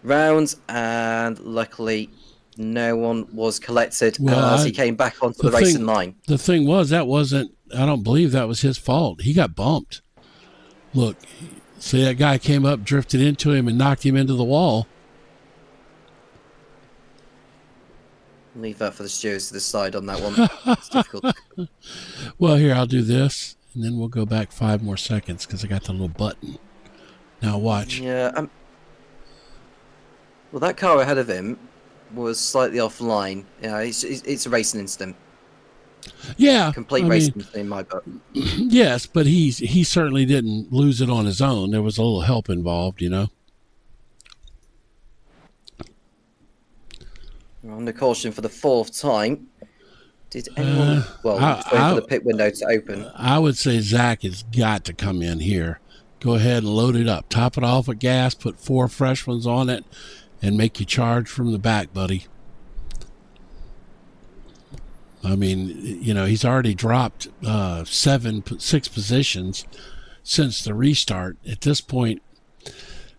round, and luckily no one was collected as he came back onto the racing line. The thing was, I don't believe that was his fault. He got bumped. Look, see, that guy came up, drifted into him, and knocked him into the wall. Leave that for the stewards to decide on that one. It's difficult. Well, here, I'll do this, and then we'll go back 5 more seconds because I got the little button. Now watch. Yeah. Well, that car ahead of him was slightly offline. Yeah, it's a racing incident. Yeah. Complete racing incident in my book. Yes, but he certainly didn't lose it on his own. There was a little help involved, you know. We're under caution for the 4th time. Did anyone... well, just waiting for the pit window to open. I would say Zach has got to come in here. Go ahead and load it up. Top it off with gas, put 4 fresh ones on it, and make you charge from the back, buddy. I mean, you know, he's already dropped 6 positions since the restart. At this point,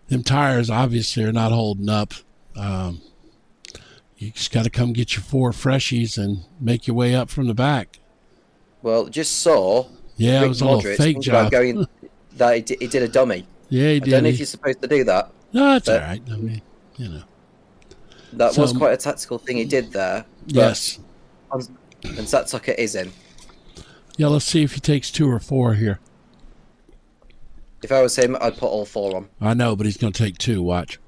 them tires obviously are not holding up. You just got to come get your 4 freshies and make your way up from the back. Well, just saw. Yeah, it was a little fake job. That he did a dummy. Yeah, he did. I don't know if you're supposed to do that. No, it's all right. I mean, you know. That was quite a tactical thing he did there. Yes. And Zach Tucker is in. Yeah, let's see if he takes 2 or 4 here. If I was him, I'd put all 4 on. I know, but he's going to take 2. Watch.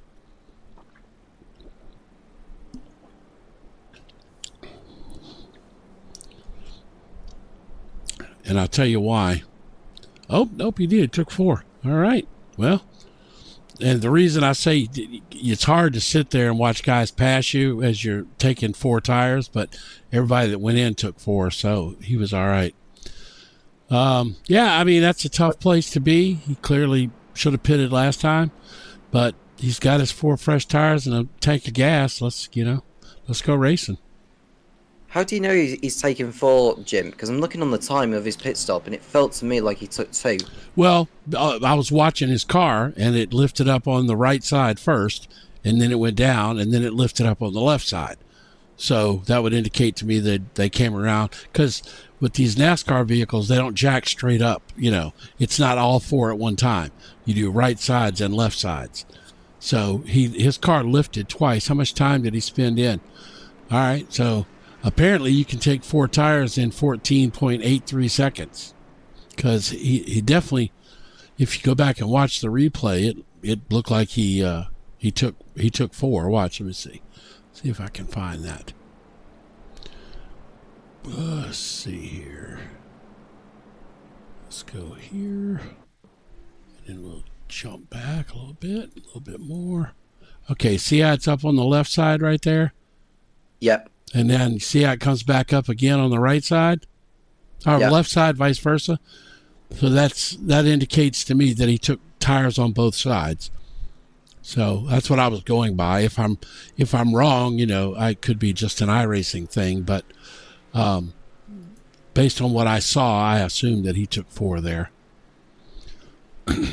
And I'll tell you why. Oh, nope, he did. Took 4. All right. Well, and the reason I say it's hard to sit there and watch guys pass you as you're taking 4 tires, but everybody that went in took 4, so he was all right. Yeah, I mean, that's a tough place to be. He clearly should have pitted last time, but he's got his 4 fresh tires and a tank of gas. Let's go racing. How do you know he's taken 4, Jim? Because I'm looking on the time of his pit stop, and it felt to me like he took 2. Well, I was watching his car, and it lifted up on the right side first, and then it went down, and then it lifted up on the left side. So that would indicate to me that they came around, because with these NASCAR vehicles, they don't jack straight up. You know, it's not all 4 at one time. You do right sides and left sides. So his car lifted twice. How much time did he spend in? All right, so apparently you can take 4 tires in 14.83 seconds, because he definitely, if you go back and watch the replay, it looked like he took 4. Watch, let me see if I can find that. Let's see here. Let's go here, and then we'll jump back a little bit more. Okay, see how it's up on the left side right there? Yep. And then see how it comes back up again on the right side? Or left side, vice versa. So that indicates to me that he took tires on both sides. So that's what I was going by. If I'm wrong, you know, I could be just an iRacing thing, but based on what I saw, I assumed that he took 4 there. Well,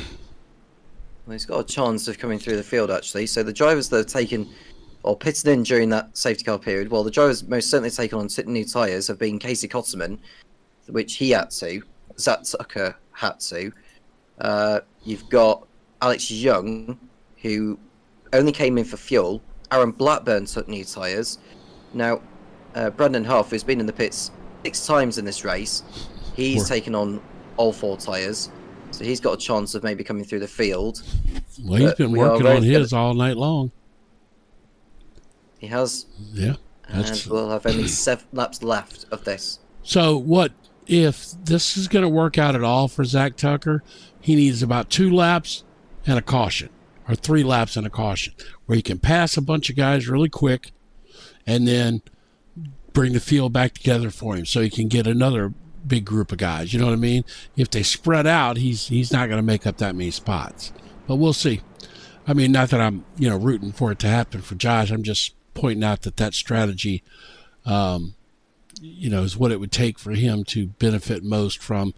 he's got a chance of coming through the field, actually. So the drivers that have taken or pitted in during that safety car period, well, the drivers most certainly taken on new tyres have been Casey Kotterman, which he had to. Zach Tucker had to. You've got Alex Young, who only came in for fuel. Aaron Blackburn took new tyres. Now, Brandon Huff, who's been in the pits 6 times in this race, he's taken on all 4 tyres. So he's got a chance of maybe coming through the field. Well, he's been working on his all night long. He has. Yeah. And we'll have only 7 laps left of this. So what if this is going to work out at all for Zach Tucker? He needs about 2 laps and a caution, or 3 laps and a caution, where he can pass a bunch of guys really quick and then bring the field back together for him so he can get another big group of guys. You know what I mean? If they spread out, he's not going to make up that many spots. But we'll see. I mean, not that I'm, rooting for it to happen for Josh. I'm just pointing out that strategy, is what it would take for him to benefit most from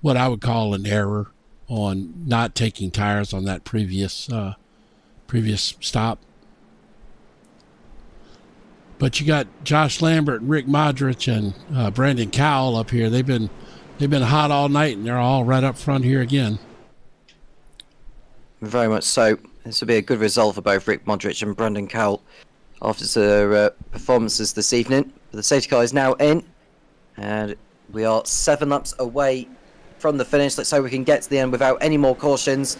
what I would call an error on not taking tires on that previous stop. But you got Josh Lambert and Rick Modric and Brandon Cowell up here. They've been hot all night, and they're all right up front here again. Very much so. This will be a good result for both Rick Modric and Brandon Cowell after their performances this evening. The safety car is now in, and we are 7 laps away from the finish. Let's hope we can get to the end without any more cautions.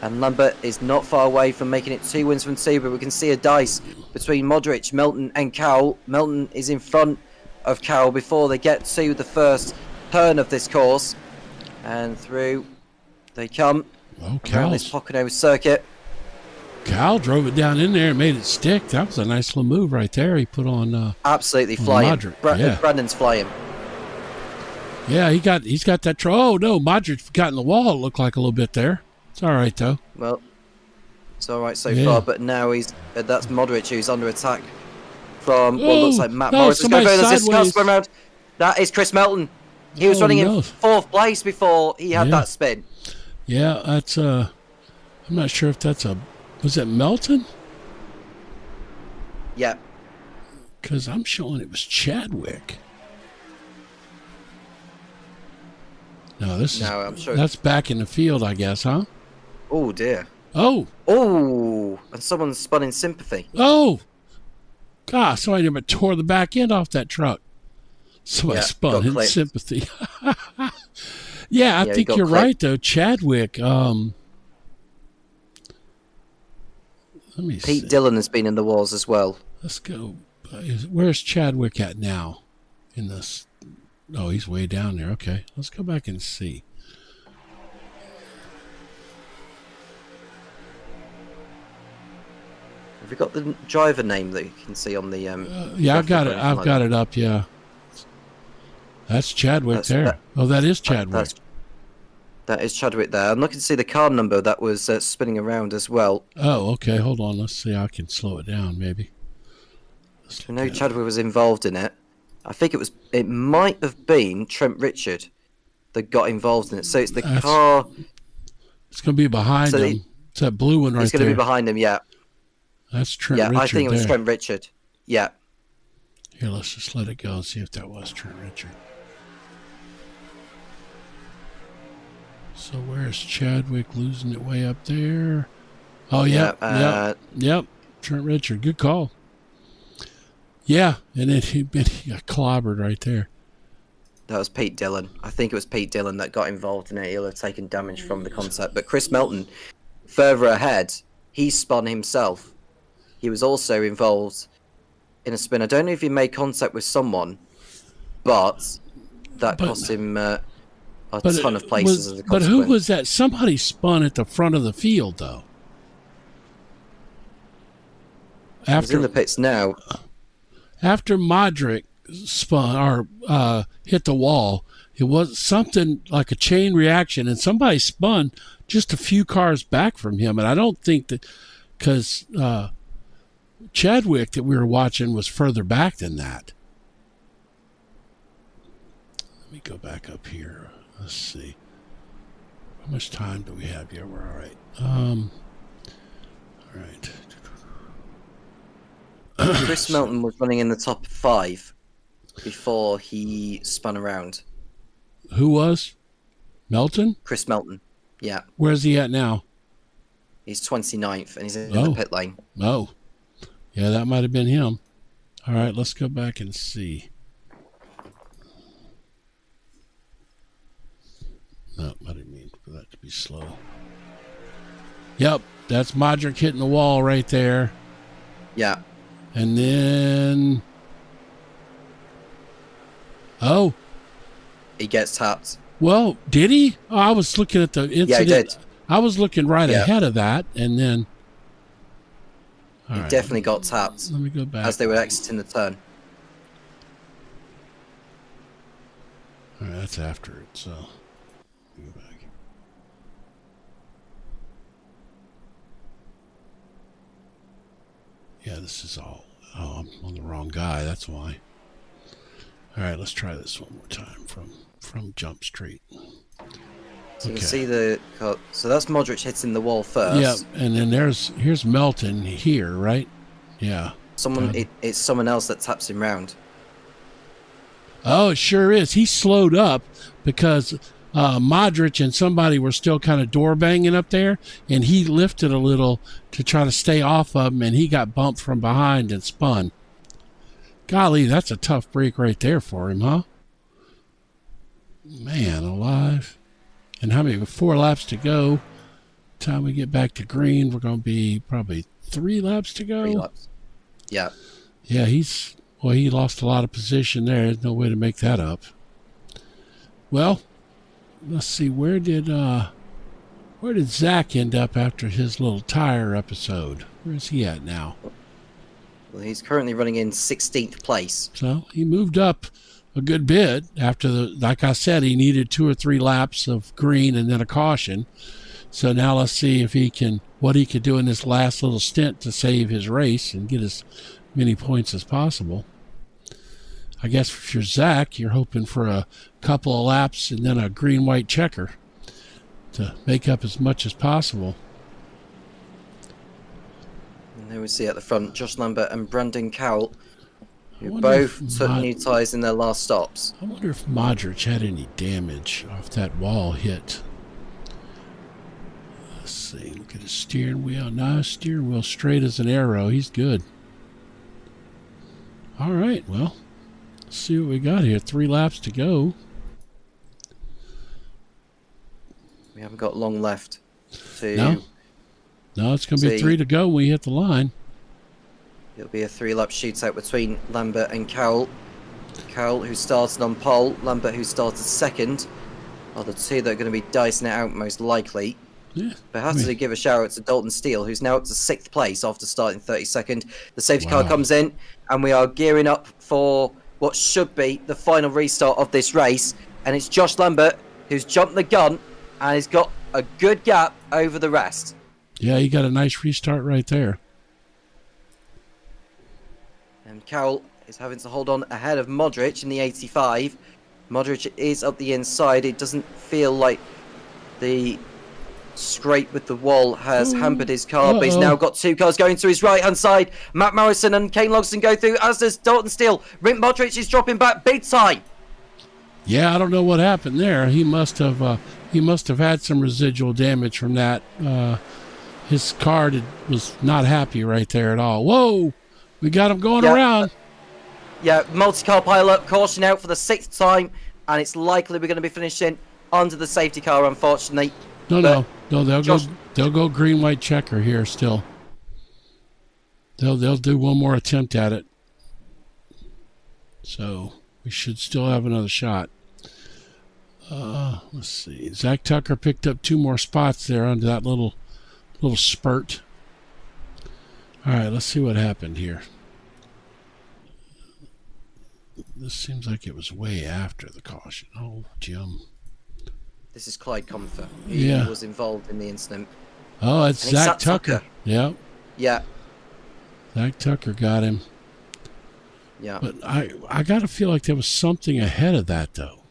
And Lambert is not far away from making it 2 wins from 2, but we can see a dice between Modric, Melton and Cowell. Melton is in front of Cowell before they get to the first turn of this course. And through they come around this Pocono circuit. Cowell drove it down in there and made it stick. That was a nice little move right there. He put on absolutely flying. Brandon's flying. Yeah, he's got that. Oh no, Modric got in the wall. It looked like a little bit there. It's all right though. Well, it's all right so far, but now that's Modric who's under attack from what looks like Matt Morris. Around. That is Chris Melton. He was running in 4th place before he had that spin. Yeah, that's I'm not sure if that's was it Melton? Yeah. Because I'm showing it was Chadwick. No, I'm sure that's back in the field, I guess, huh? Oh dear. Oh, and someone spun in sympathy. Oh, gosh! Somebody tore the back end off that truck. Somebody spun in sympathy. Yeah, I think you're right though, Chadwick. Let me see. Pete Dillon has been in the walls as well. Let's go. Where's Chadwick at now? In this? Oh, he's way down there. Okay, let's go back and see. Have you got the driver name that you can see on the? Yeah, I've got it. I've got it up. Yeah, that's Chadwick there. That is Chadwick. That is Chadwick there. I'm looking to see the car number that was spinning around as well. Oh, okay. Hold on. Let's see. I can slow it down, maybe. I know Chadwick was involved in it. I think it might have been Trent Richard that got involved in it. So it's the car. It's going to be behind him. It's that blue one right there. It's going to be behind him, yeah. That's Trent Richard. Yeah, I think it was Trent Richard. Yeah. Here, let's just let it go and see if that was Trent Richard. So where's Chadwick losing it way up there? Oh, yeah. Yep. Trent Richard. Good call. Yeah, and then he got clobbered right there. That was Pete Dillon. I think it was Pete Dillon that got involved in it. He'll have taken damage from the contact. But Chris Melton, further ahead, he spun himself. He was also involved in a spin. I don't know if he made contact with someone, but that cost him a ton of places as a consequence. But who was that? Somebody spun at the front of the field, though. He's in the pits now. After Modric spun or hit the wall, it was something like a chain reaction, and somebody spun just a few cars back from him. And I don't think that because Chadwick that we were watching was further back than that. Let me go back up here. Let's see. How much time do we have here? We're all right. All right. Chris Melton was running in the top 5 before he spun around. Who was? Melton? Chris Melton, yeah. Where's he at now? He's 29th, and he's in the pit lane. Oh. Yeah, that might have been him. All right, let's go back and see. No, I didn't mean for that to be slow. Yep, that's Modric hitting the wall right there. Yeah. And then Oh, He gets tapped. well, did he? Oh, I was looking at the incident. Yeah, he did. I was looking right ahead of that, and then... He definitely got tapped Let me go back. as they were exiting the turn. All right, that's after it, so... Go back. Yeah, this is all... Oh, I'm on the wrong guy, that's why. All right, let's try this one more time from Jump Street. So you can see the... So that's Modric hitting the wall first. Yeah, and then here's Melton here, right? Yeah. It's someone else that taps him round. Oh, it sure is. He slowed up because Modric and somebody were still kind of door banging up there, and he lifted a little to try to stay off of him, and he got bumped from behind and spun. Golly, that's a tough break right there for him, huh? Man alive. And how many? 4 laps to go. Time we get back to green, we're going to be probably 3 laps to go. 3 laps. Yeah. Yeah, he lost a lot of position there. There's no way to make that up. Well, let's see, where did Zach end up after his little tire episode? Where's he at now? Well, he's currently running in 16th place. So he moved up a good bit after like I said, he needed 2 or 3 laps of green and then a caution. So now let's see if what he could do in this last little stint to save his race and get as many points as possible. I guess if you're Zach, you're hoping for a couple of laps and then a green-white checker to make up as much as possible. And there we see at the front Josh Lambert and Brandon Cowell, who both took new tyres in their last stops. I wonder if Modric had any damage off that wall hit. Let's see, look at his steering wheel. No, steering wheel straight as an arrow. He's good. All right, well, let's see what we got here. 3 laps to go. We haven't got long left. No, it's going to be 3 to go when we hit the line. It'll be a 3-lap shootout between Lambert and Cowell. Cowell, who started on pole, Lambert, who started second, are the 2 that are going to be dicing it out most likely. Yeah, But I have to give a shout out to Dalton Steele, who's now up to 6th place after starting 32nd. The safety car comes in, and we are gearing up for what should be the final restart of this race. And it's Josh Lambert who's jumped the gun and has got a good gap over the rest. Yeah, he got a nice restart right there. And Cowell is having to hold on ahead of Modric in the 85. Modric is up the inside. It doesn't feel like the scrape with the wall has hampered his car, but he's now got 2 cars going to his right-hand side. Matt Morrison and Kane Logston go through, as does Dalton Steele. Rick Modric is dropping back big time. Yeah, I don't know what happened there. He must have had some residual damage from that. His car was not happy right there at all. Whoa, we got him going around. Yeah, multi-car pilot, caution out for the 6th time, and it's likely we're going to be finishing under the safety car, unfortunately. No, they'll go green-white checker here still. They'll do one more attempt at it. So we should still have another shot. Let's see. Zach Tucker picked up 2 more spots there under that little spurt. All right, let's see what happened here. This seems like it was way after the caution. Oh, Jim. This is Clyde Comfer. He was involved in the incident. Oh, it's Zach Tucker. Yep. Yeah. Zach Tucker got him. Yeah. But I got to feel like there was something ahead of that, though.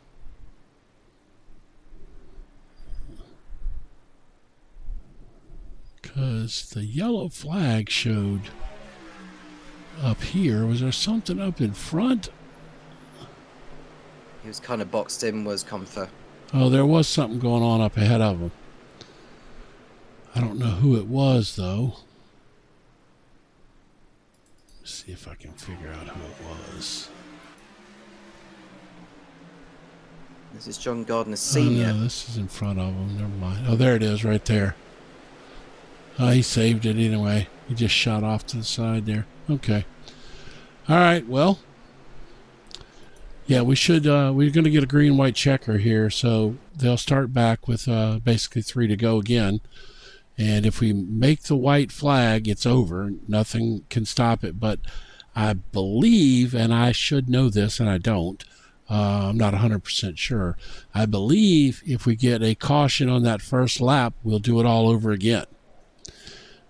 Because the yellow flag showed up here. Was there something up in front? He was kind of boxed in, was Comfer. Oh, there was something going on up ahead of him. I don't know who it was, though. Let's see if I can figure out who it was. This is John Gardner Sr. Oh, no, this is in front of him. Never mind. Oh, there it is right there. Oh, he saved it anyway. He just shot off to the side there. Okay. All right, well. Yeah, we should. We're going to get a green-white checker here, so they'll start back with basically 3 to go again. And if we make the white flag, it's over. Nothing can stop it. But I believe, and I should know this, and I don't. I'm not 100% sure. I believe if we get a caution on that first lap, we'll do it all over again.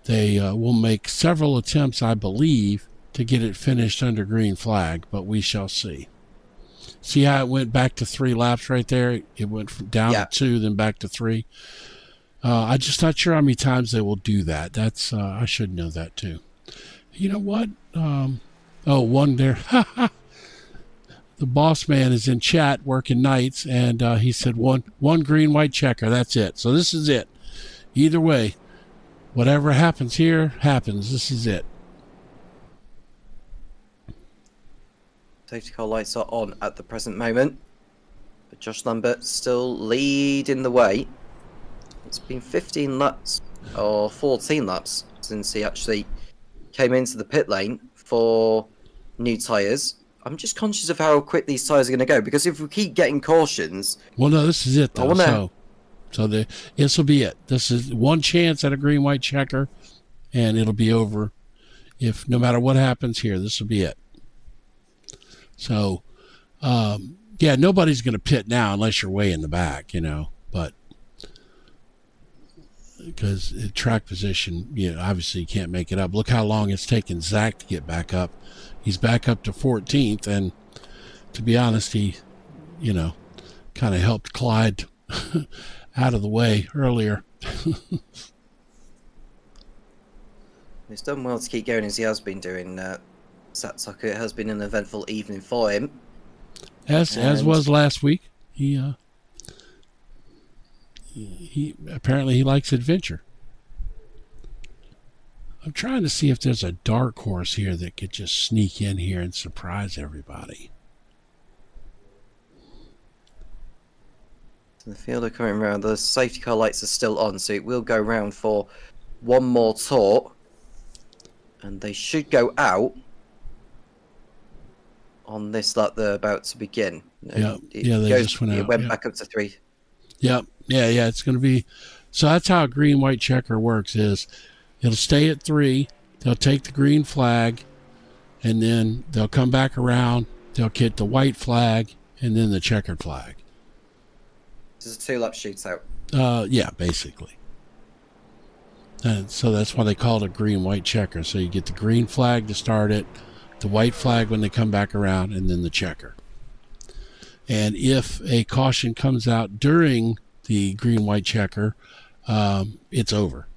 They will make several attempts, I believe, to get it finished under green flag, but we shall see. See how it went back to 3 laps right there? It went from down to 2, then back to 3. I'm just not sure how many times they will do that. That's I should know that too. You know what? One there. The boss man is in chat working nights, and he said one green, white checker. That's it. So this is it. Either way, whatever happens here, happens. This is it. Safety car lights are on at the present moment. But Josh Lambert still leading the way. It's been 15 laps, or 14 laps, since he actually came into the pit lane for new tyres. I'm just conscious of how quick these tyres are going to go, because if we keep getting cautions... Well, no, this is it, though. So this will be it. This is one chance at a green-white checker, and it'll be over. If no matter what happens here, this will be it. So, yeah, nobody's going to pit now unless you're way in the back, but because track position, obviously you can't make it up. Look how long it's taken Zach to get back up. He's back up to 14th, and to be honest, he, kind of helped Clyde out of the way earlier. He's done well to keep going as he has been doing. Sat Tucker, it has been an eventful evening for him. As was last week. He apparently he likes adventure. I'm trying to see if there's a dark horse here that could just sneak in here and surprise everybody. So the field are coming around. The safety car lights are still on, so it will go round for one more tour. And they should go out on this lap they're about to begin. They just went out. It went back up to 3. Yep. Yeah, it's going to be... So that's how a green-white checker works, is it'll stay at 3, they'll take the green flag, and then they'll come back around, they'll get the white flag, and then the checkered flag. This is a 2-lap shootout. Yeah, basically. And so that's why they call it a green-white checker. So you get the green flag to start it, the white flag when they come back around, and then the checker. And if a caution comes out during the green-white checker, it's over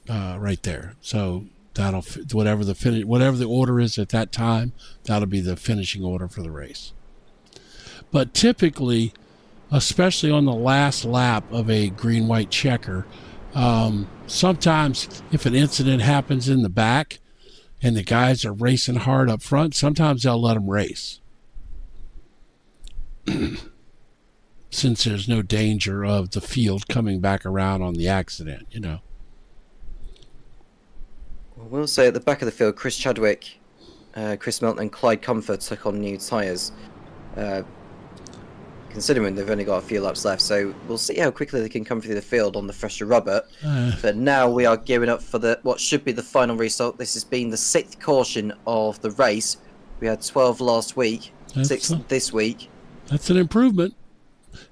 right there. So that'll whatever the order is at that time, that'll be the finishing order for the race. But typically, especially on the last lap of a green-white checker, sometimes if an incident happens in the back and the guys are racing hard up front, sometimes they'll let them race. Since there's no danger of the field coming back around on the accident, We'll say at the back of the field, Chris Chadwick, Chris Melton and Clyde Comfort took on new tyres. Considering they've only got a few laps left, so we'll see how quickly they can come through the field on the fresher rubber. But now we are gearing up for what should be the final restart. This has been the 6th caution of the race. We had 12 last week, 6 this week. That's an improvement.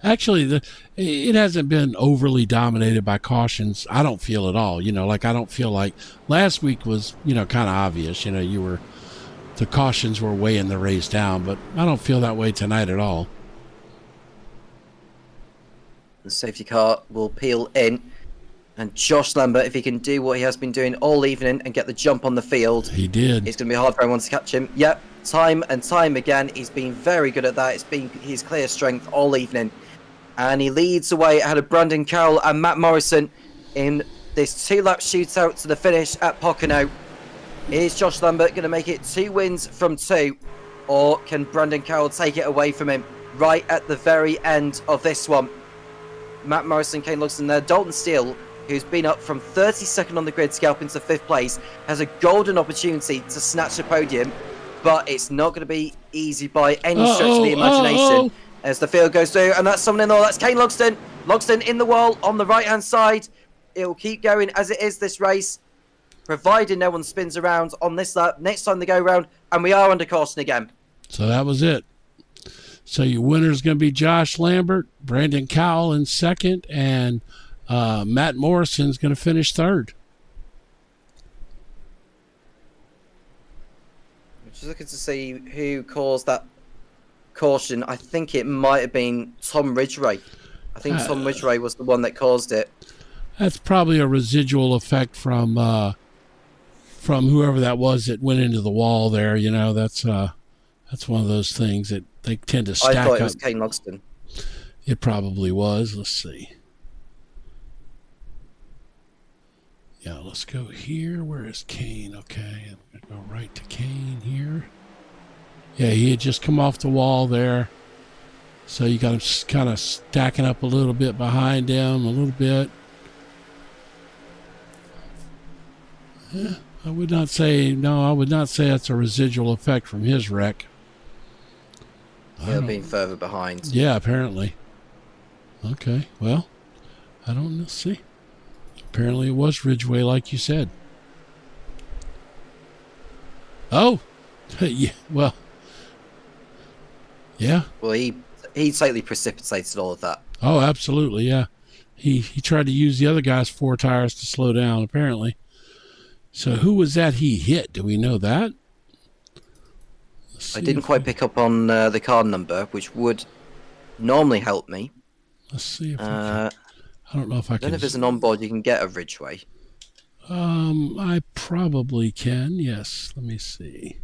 Actually, it hasn't been overly dominated by cautions. I don't feel at all. I don't feel like last week was, kind of obvious. The cautions were weighing the race down, but I don't feel that way tonight at all. The safety car will peel in, and Josh Lambert, if he can do what he has been doing all evening and get the jump on the field, he did. It's going to be hard for anyone to catch him. Yep, time and time again, he's been very good at that. It's been his clear strength all evening, and he leads away ahead of Brandon Carroll and Matt Morrison in this 2-lap shootout to the finish at Pocono. Is Josh Lambert going to make it 2 wins from 2, or can Brandon Carroll take it away from him right at the very end of this one? Matt Morrison, Kane Luxon there. Dalton Steele, who's been up from 32nd on the grid, scalping to 5th place, has a golden opportunity to snatch the podium, but it's not going to be easy by any stretch of the imagination. As the field goes through, and that's someone in there. That's Kane Logston. Logston in the wall on the right-hand side. It will keep going as it is this race, providing no one spins around on this lap. Next time they go round, and we are under caution again. So that was it. So your winner is going to be Josh Lambert, Brandon Cowell in second, and Matt Morrison's going to finish third. Just looking to see who caused that caution. I think it might have been Tom Ridgway. I think Tom Ridgway was the one that caused it. That's probably a residual effect from whoever that was that went into the wall there. You know, that's one of those things that they tend to stack up. I thought it was Kane Logston. It probably was. Let's see. Yeah, let's go here. Where is Kane? Okay, I'm going to go right to Kane here. Yeah, he had just come off the wall there. So you got him kind of stacking up a little bit behind him, a little bit. Yeah, I would not say that's a residual effect from his wreck. He'll be further behind. Yeah, apparently. Okay, well, I don't know. See. Apparently it was Ridgway, like you said. Oh, yeah, well. Yeah. Well, he slightly precipitated all of that. Oh, absolutely, yeah. He tried to use the other guy's 4 tires to slow down, apparently. So who was that he hit? Do we know that? I didn't quite pick up on the car number, which would normally help me. Let's see if I don't know if I can. Then if there's an onboard you can get a Ridgway. I probably can, yes. Let me see.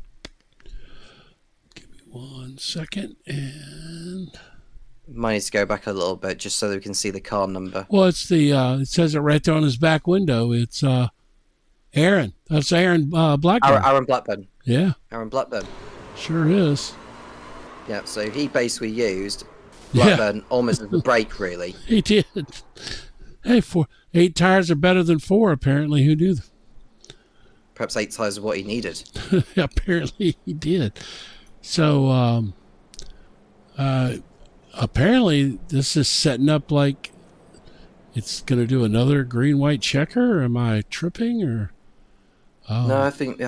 1 second, and might need to go back a little bit just so that we can see the car number. Well, it's the it says it right there on his back window. It's Aaron. That's Aaron Blackburn. Aaron Blackburn. Yeah. Aaron Blackburn. Sure is. Yeah. So he basically used Blackburn almost as a brake, really. He did. Hey, 8 tires are better than 4. Apparently, who knew? Perhaps 8 tires is what he needed. Apparently, he did. So, apparently this is setting up like it's going to do another green-white checker. Am I tripping or? Oh. No, I think.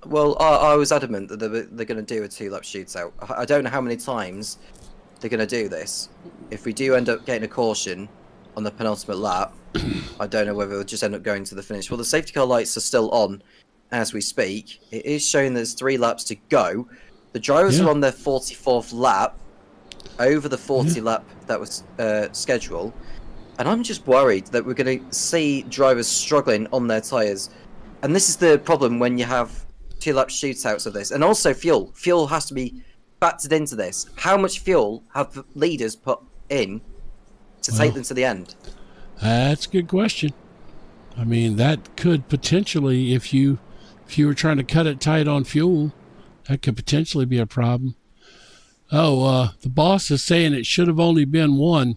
Well, I was adamant that they're going to do a 2-lap shootout. I don't know how many times they're going to do this. If we do end up getting a caution on the penultimate lap, I don't know whether it'll just end up going to the finish. Well, the safety car lights are still on as we speak. It is showing there's 3 laps to go. The drivers are on their 44th lap, over the 40 lap that was scheduled, and I'm just worried that we're going to see drivers struggling on their tyres. And this is the problem when you have 2-lap shootouts of this. And also fuel. Fuel has to be factored into this. How much fuel have the leaders put in to take them to the end? That's a good question. I mean, that could potentially, if you were trying to cut it tight on fuel, that could potentially be a problem. Oh, the boss is saying it should have only been 1.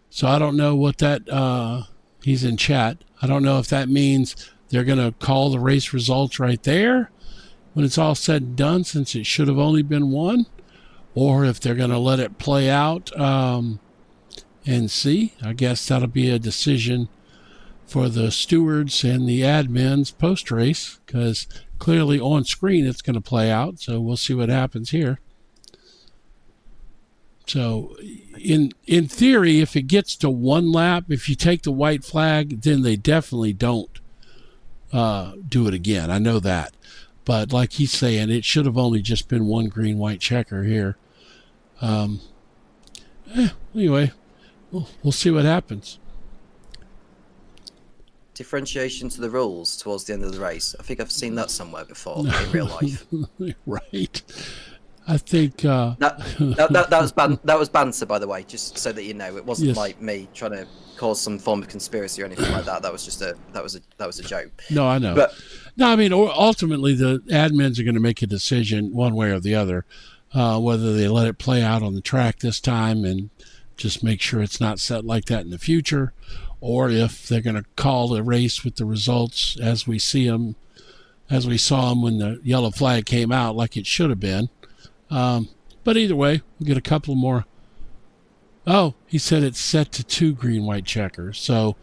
So I don't know what that, he's in chat. I don't know if that means they're going to call the race results right there when it's all said and done, since it should have only been 1, or if they're going to let it play out and see. I guess that'll be a decision for the stewards and the admins post-race, because clearly on screen it's going to play out, so we'll see what happens here. So in theory, if it gets to 1 lap, if you take the white flag, then they definitely don't do it again. I know that. But like he's saying, it should have only just been 1 green-white checker here. Anyway, we'll see what happens. Differentiation to the rules towards the end of the race. I think I've seen that somewhere before in real life. Right. I think that was banter, by the way, just so that you know. It wasn't like me trying to cause some form of conspiracy or anything like that. That was just that was a joke. No, I know. But no, I mean, ultimately the admins are going to make a decision one way or the other, whether they let it play out on the track this time and just make sure it's not set like that in the future, or if they're going to call the race with the results as we see them, as we saw them when the yellow flag came out, like it should have been. But either way, we'll get a couple more. Oh, he said it's set to 2 green-white checkers. So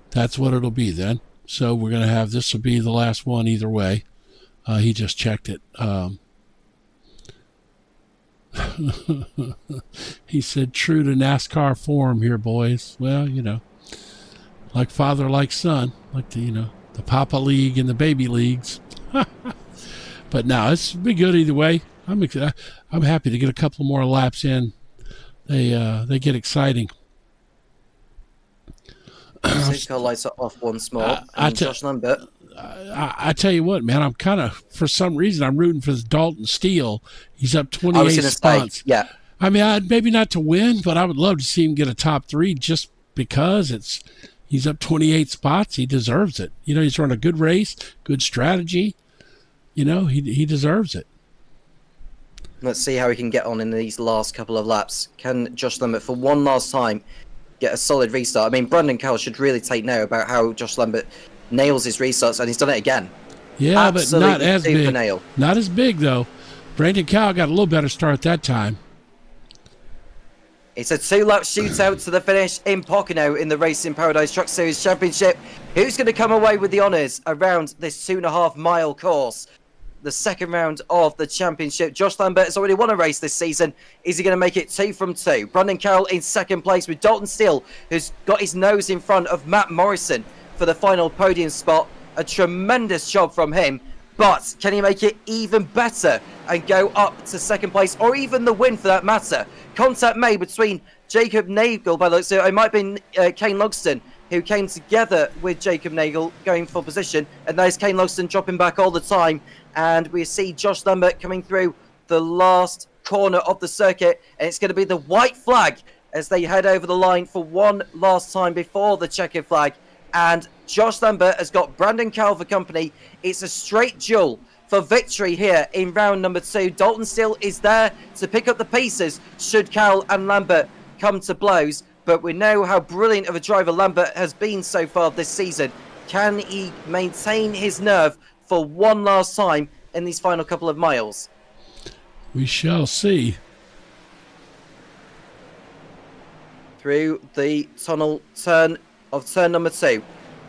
that's what it'll be then. So we're going to have, this will be the last one either way. He just checked it. He said, true to NASCAR form here, boys. Well, like father, like son, like the Papa League and the baby leagues. But no, it's be good either way. I'm happy to get a couple more laps in. They get exciting. Safety car lights are off once more. Josh Lambert. I tell you what, man, I'm kind of, for some reason, I'm rooting for Dalton Steele. He's up 28 spots. Yeah. I mean, maybe not to win, but I would love to see him get a top 3 just because he's up 28 spots. He deserves it. He's run a good race, good strategy. He deserves it. Let's see how he can get on in these last couple of laps. Can Josh Lambert, for one last time, get a solid restart? I mean, Brandon Cowell should really take note about how Josh Lambert nails his restarts, and he's done it again. Yeah, absolutely, but not as big. Nail. Not as big, though. Brandon Cowell got a little better start that time. It's a 2-lap shootout to the finish in Pocono in the Racing Paradise Truck Series Championship. Who's going to come away with the honours around this 2.5-mile course? The second round of the championship. Josh Lambert has already won a race this season. Is he going to make it 2 from 2? Brandon Cowell in second place with Dalton Steele, who's got his nose in front of Matt Morrison for the final podium spot. A tremendous job from him. But can he make it even better and go up to second place, or even the win for that matter? Contact made between Jacob Nagel, by the looks of it. It might have been Kane Logston, who came together with Jacob Nagel going for position. And there's Kane Logston dropping back all the time. And we see Josh Lambert coming through the last corner of the circuit. And it's going to be the white flag as they head over the line for one last time before the checkered flag. And Josh Lambert has got Brandon Cowell for company. It's a straight duel for victory here in round number 2. Dalton Steele is there to pick up the pieces should Cowell and Lambert come to blows. But we know how brilliant of a driver Lambert has been so far this season. Can he maintain his nerve for one last time in these final couple of miles? We shall see. Through the tunnel turn of turn number 2.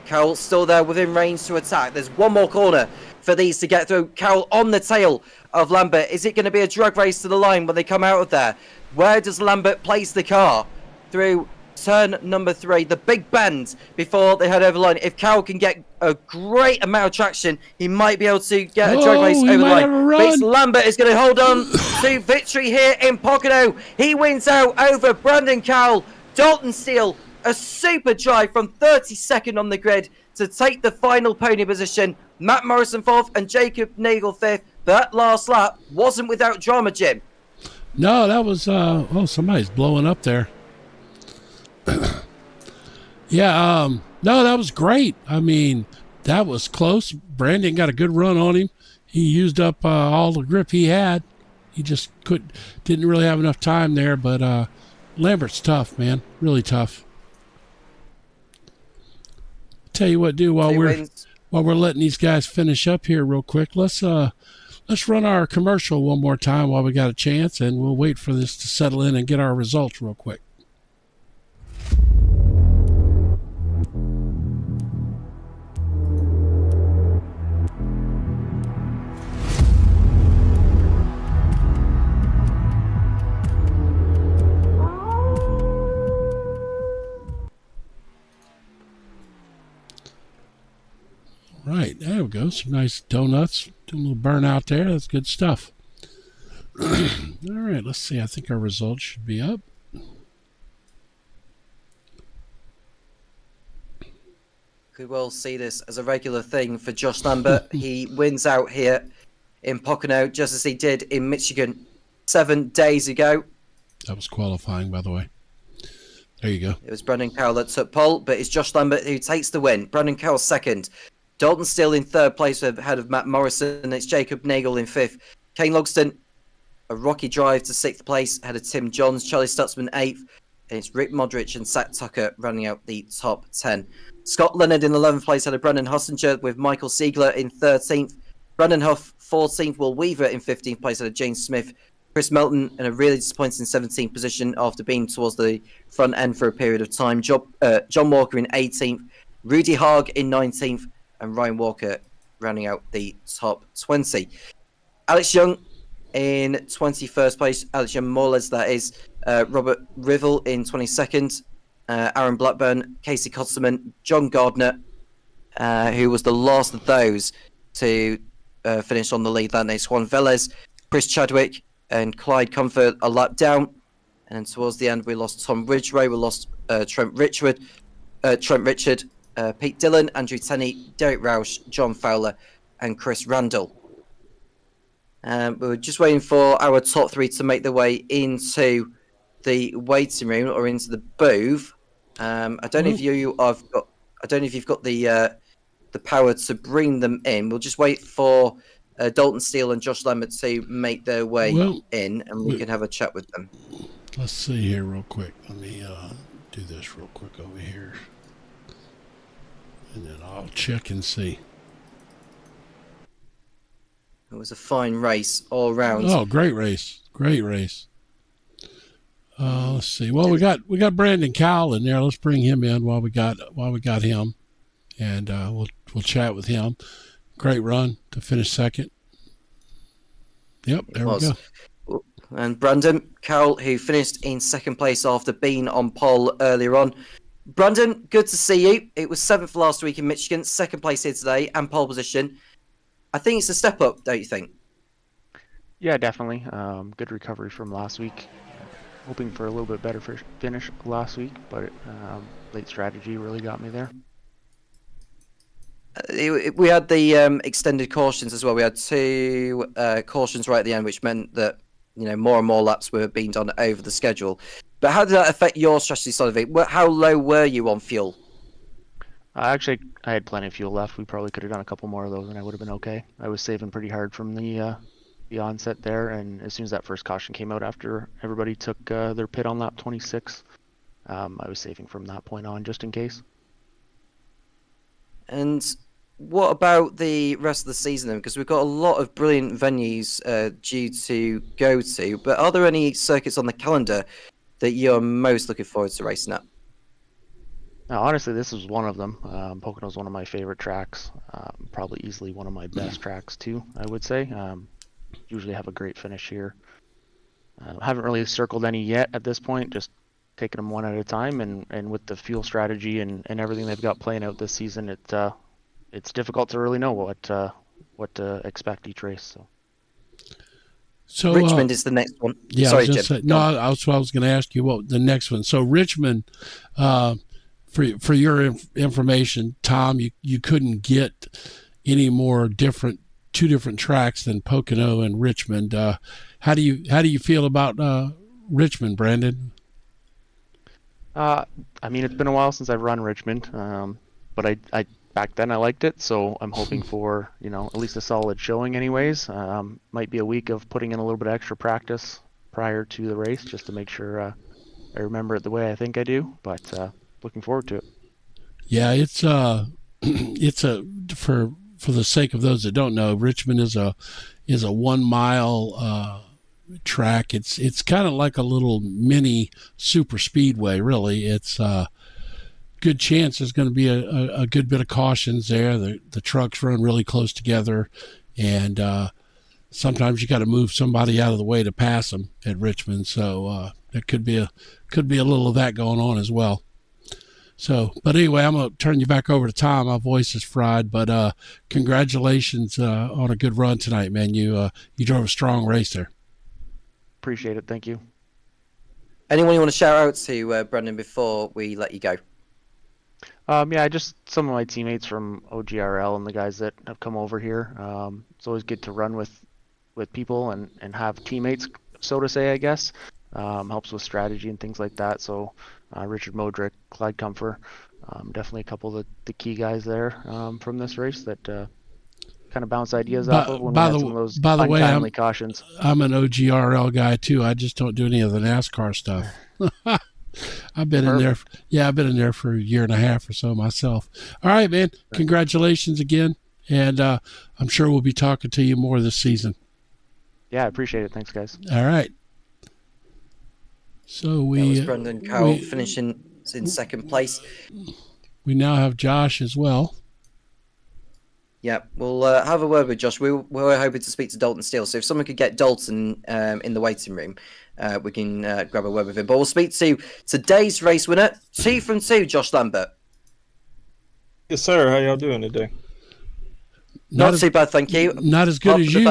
Cowell still there within range to attack. There's one more corner for these to get through. Cowell on the tail of Lambert. Is it going to be a drag race to the line when they come out of there? Where does Lambert place the car? Through turn number 3, the big bend before they head over the line. If Cowell can get a great amount of traction, he might be able to get a drag race over the line. But Lambert is going to hold on to victory here in Pocono. He wins out over Brandon Cowell. Dalton Steele, a super drive from 32nd on the grid to take the final podium position. Matt Morrison 4th and Jacob Nagel 5th. That last lap wasn't without drama, Jim. No, that was, somebody's blowing up there. Yeah, no, that was great. I mean, that was close. Brandon got a good run on him. He used up all the grip he had. He just didn't really have enough time there, but Lambert's tough, man. Really tough. Tell you what, while we're letting these guys finish up here real quick, let's run our commercial one more time while we got a chance, and we'll wait for this to settle in and get our results real quick. Right, there we go. Some nice donuts. Do a little burnout there. That's good stuff. All right, let's see. I think our results should be up. Could well see this as a regular thing for Josh Lambert. He wins out here in Pocono, just as he did in Michigan 7 days ago. That was qualifying, by the way. There you go. It was Brandon Cowell that took pole, but it's Josh Lambert who takes the win. Brandon Cowell second. Dalton Steele in third place ahead of Matt Morrison. It's Jacob Nagel in 5th. Kane Logston, a rocky drive to 6th place ahead of Tim Johns. Charlie Stutzman 8th. And it's Rick Modric and Zach Tucker running out the top 10. Scott Leonard in 11th place ahead of Brendan Hossinger with Michael Siegler in 13th. Brandon Huff 14th. Will Weaver in 15th place ahead of James Smith. Chris Melton in a really disappointing 17th position after being towards the front end for a period of time. John Walker in 18th, Rudy Haag in 19th, and Ryan Walker rounding out the top 20. Alex Young in 21st place. Alex Young Morles, that is. Robert Rivel in 22nd. Aaron Blackburn, Casey Kotterman, John Gardner, who was the last of those to finish on the lead that night. Juan Velez, Chris Chadwick, and Clyde Comfort a lap down. And then towards the end, we lost Tom Ridgway, we lost Trent Richard, Pete Dillon, Andrew Tenney, Derek Roush, John Fowler, and Chris Randall. We were just waiting for our top three to make their way into the waiting room or into the booth. I don't know if you've got the power to bring them in. We'll just wait for Dalton Steele and Josh Lambert to make their way in, and we can have a chat with them. Let's see here real quick. Let me do this real quick over here, and then I'll check and see. It was a fine race all round. Oh, great race! Great race. Let's see. Well, we got Brandon Cowell in there. Let's bring him in while we got him, and we'll chat with him. Great run to finish second. Yep, there we go. And Brandon Cowell, who finished in second place after being on pole earlier on. Brandon, good to see you. It was 7th last week in Michigan, second place here today, and pole position. I think it's a step up, don't you think? Yeah, definitely. Good recovery from last week. Hoping for a little bit better finish last week, but late strategy really got me there. We had the extended cautions as well. We had 2 cautions right at the end, which meant that more and more laps were being done over the schedule. But how did that affect your strategy side of it? How low were you on fuel? Actually, I had plenty of fuel left. We probably could have done a couple more of those, and I would have been okay. I was saving pretty hard from the onset there, and as soon as that first caution came out after everybody took their pit on lap 26, I was saving from that point on just in case. And what about the rest of the season then? Because we've got a lot of brilliant venues due to go to, but are there any circuits on the calendar that you're most looking forward to racing at? Now, honestly, this is one of them. Pocono is one of my favorite tracks, probably easily one of my best tracks too, I would say. Usually have a great finish here. Haven't really circled any yet at this point, just taking them one at a time, and with the fuel strategy and everything they've got playing out this season, it's difficult to really know what to expect each race. So Richmond is the next one. Yeah, sorry, Jim. I was going to ask you what the next one. So Richmond, for your information, Tom, you couldn't get any more two different tracks than Pocono and Richmond. How do you feel about Richmond, Brandon? I mean, it's been a while since I've run Richmond, but I back then I liked it, so I'm hoping for at least a solid showing anyways. Might be a week of putting in a little bit of extra practice prior to the race just to make sure I remember it the way I think I do, but looking forward to it. Yeah, it's a for the sake of those that don't know, Richmond is a 1 mile track. It's kind of like a little mini super speedway, really. It's good chance there's going to be a good bit of cautions there. The trucks run really close together, and sometimes you got to move somebody out of the way to pass them at Richmond. So there could be a little of that going on as well. So, but anyway, I'm going to turn you back over to Tom. My voice is fried, but congratulations on a good run tonight, man. You drove a strong race there. Appreciate it. Thank you. Anyone you want to shout out to, Brendan, before we let you go? Yeah, just some of my teammates from OGRL and the guys that have come over here. It's always good to run with people and have teammates, so to say, I guess. Helps with strategy and things like that. So Richard Modric, Clyde Comfort, definitely a couple of the key guys there from this race that kind of bounce ideas off of when we had some of those untimely cautions. I'm an OGRL guy too. I just don't do any of the NASCAR stuff. I've been in there. Yeah, I've been in there for a year and a half or so myself. All right, man. Congratulations again, and I'm sure we'll be talking to you more this season. Yeah, I appreciate it. Thanks, guys. All right. So That was we Brendan Cowell finishing in second place. we now have Josh as well. Yeah, we'll have a word with Josh. We were hoping to speak to Dalton Steele, so if someone could get Dalton in the waiting room, we can grab a word with him. But we'll speak to today's race winner, 2 from 2, Josh Lambert. Yes, sir. How y'all doing today? Not too bad, thank you. Not as good as you.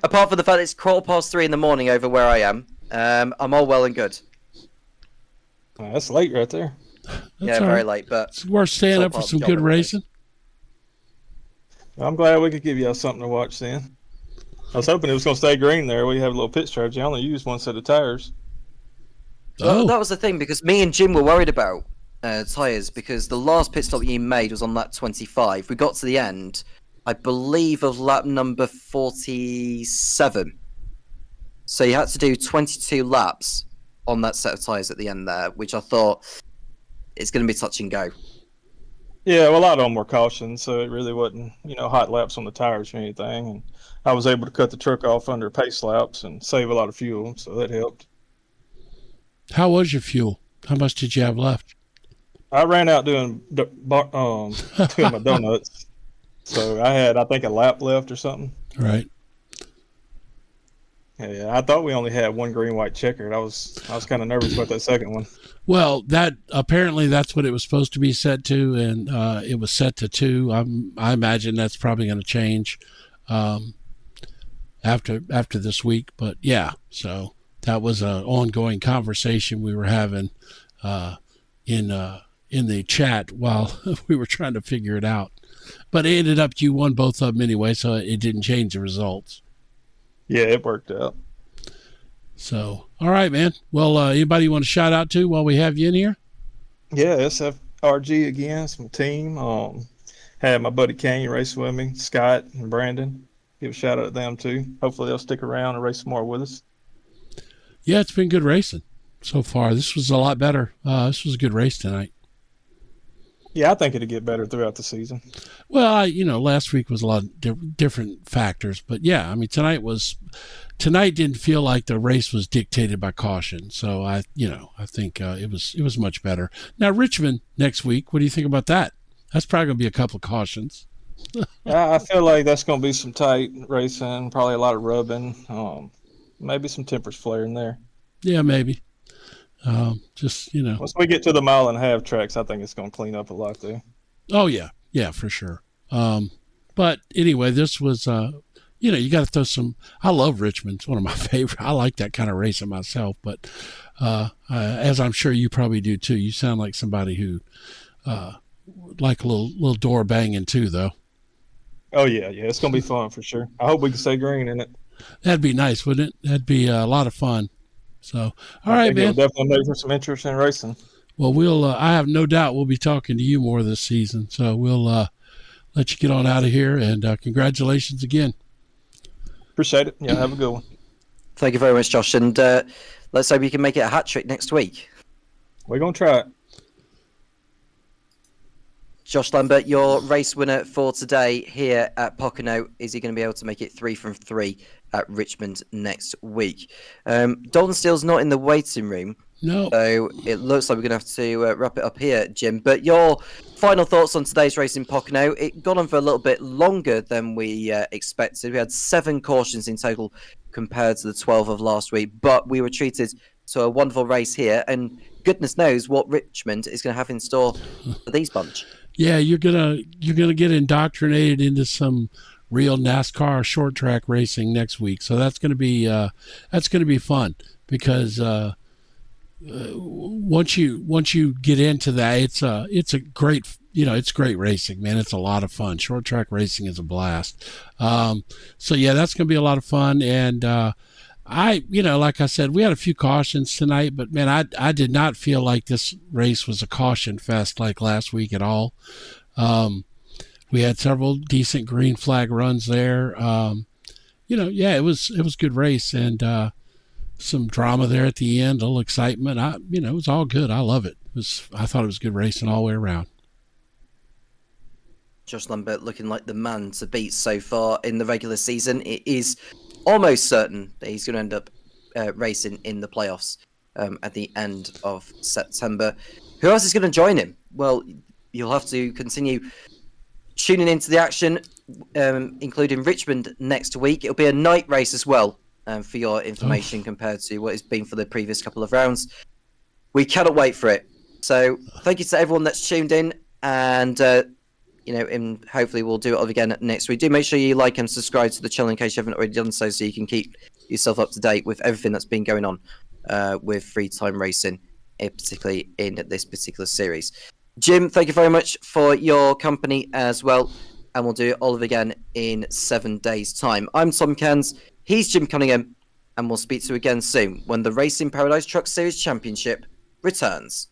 Apart from the fact it's 3:15 in the morning over where I am, I'm all well and good. Oh, that's late right there. Yeah, very late, but it's worth staying up for some good racing. I'm glad we could give y'all something to watch then. I was hoping it was going to stay green there. We have a little pit strategy. I only used one set of tires. Well, that was the thing, because me and Jim were worried about tyres, because the last pit stop you made was on lap 25. We got to the end, I believe, of lap number 47. So you had to do 22 laps on that set of tyres at the end there, which I thought it's going to be touch and go. Yeah, well, a lot of them were cautioned, so it really wasn't, hot laps on the tires or anything. And I was able to cut the truck off under pace laps and save a lot of fuel, so that helped. How was your fuel? How much did you have left? I ran out doing my donuts, so I had, I think, a lap left or something. Right. Yeah, I thought we only had one green, white checkered. I was kind of nervous about that second one. Well, apparently that's what it was supposed to be set to, and it was set to 2. I imagine that's probably going to change after this week. But yeah, so that was an ongoing conversation we were having in the chat while we were trying to figure it out. But it ended up you won both of them anyway, so it didn't change the results. Yeah, it worked out. So, all right, man. Well, anybody you want to shout out to while we have you in here? Yeah, SFRG again, some team. Had my buddy Kane race with me, Scott and Brandon. Give a shout out to them too. Hopefully they'll stick around and race some more with us. Yeah, it's been good racing so far. This was a lot better. This was a good race tonight. Yeah, I think it'll get better throughout the season. Well, last week was a lot of different factors, but yeah, I mean, tonight didn't feel like the race was dictated by caution. So I think it was much better. Now Richmond next week, what do you think about that? That's probably going to be a couple of cautions. I feel like that's going to be some tight racing, probably a lot of rubbing, maybe some tempers flaring there. Yeah, maybe. Once we get to the 1.5 mile tracks, I think it's going to clean up a lot there. Oh yeah, for sure. But anyway, this was you got to throw some. I love Richmond. It's one of my favorite. I like that kind of racing myself. But as I'm sure you probably do too, you sound like somebody who like a little door banging too, though. Oh yeah, it's going to be fun for sure. I hope we can stay green in it. That'd be nice, wouldn't it? That'd be a lot of fun. So, all right, man. It'll definitely make for some interest in racing. Well, I have no doubt we'll be talking to you more this season. So we'll let you get on out of here, and congratulations again. Appreciate it. Yeah, have a good one. Thank you very much, Josh. And let's hope you can make it a hat trick next week. We're going to try it. Josh Lambert, your race winner for today here at Pocono. Is he going to be able to make it 3 from 3 at Richmond next week? Dalton Steele's not in the waiting room. No. So it looks like we're going to have to wrap it up here, Jim. But your final thoughts on today's race in Pocono. It got on for a little bit longer than we expected. We had 7 cautions in total compared to the 12 of last week. But we were treated to a wonderful race here. And goodness knows what Richmond is going to have in store for these bunch. Yeah, you're gonna get indoctrinated into some real NASCAR short track racing next week. So that's gonna be fun because once you get into that, it's a great it's great racing, man. It's a lot of fun. Short track racing is a blast. So yeah, that's gonna be a lot of fun. And like I said, we had a few cautions tonight, but man, I did not feel like this race was a caution fest like last week at all. We had several decent green flag runs there. It was a good race and some drama there at the end, a little excitement. It was all good. I love it. I thought it was good racing all the way around. Josh Lambert looking like the man to beat so far in the regular season. It is almost certain that he's going to end up racing in the playoffs at the end of September. Who else is going to join him? Well, you'll have to continue tuning into the action, including Richmond next week. It'll be a night race as well, for your information, compared to what it's been for the previous couple of rounds. We cannot wait for it. So thank you to everyone that's tuned in, and and hopefully we'll do it again next week. Do make sure you like and subscribe to the channel in case you haven't already done so you can keep yourself up to date with everything that's been going on with free time racing, particularly in this particular series. Jim, thank you very much for your company as well, and we'll do it all again in 7 days' time. I'm Tom Cairns, he's Jim Cunningham, and we'll speak to you again soon when the Racing Paradise Truck Series Championship returns.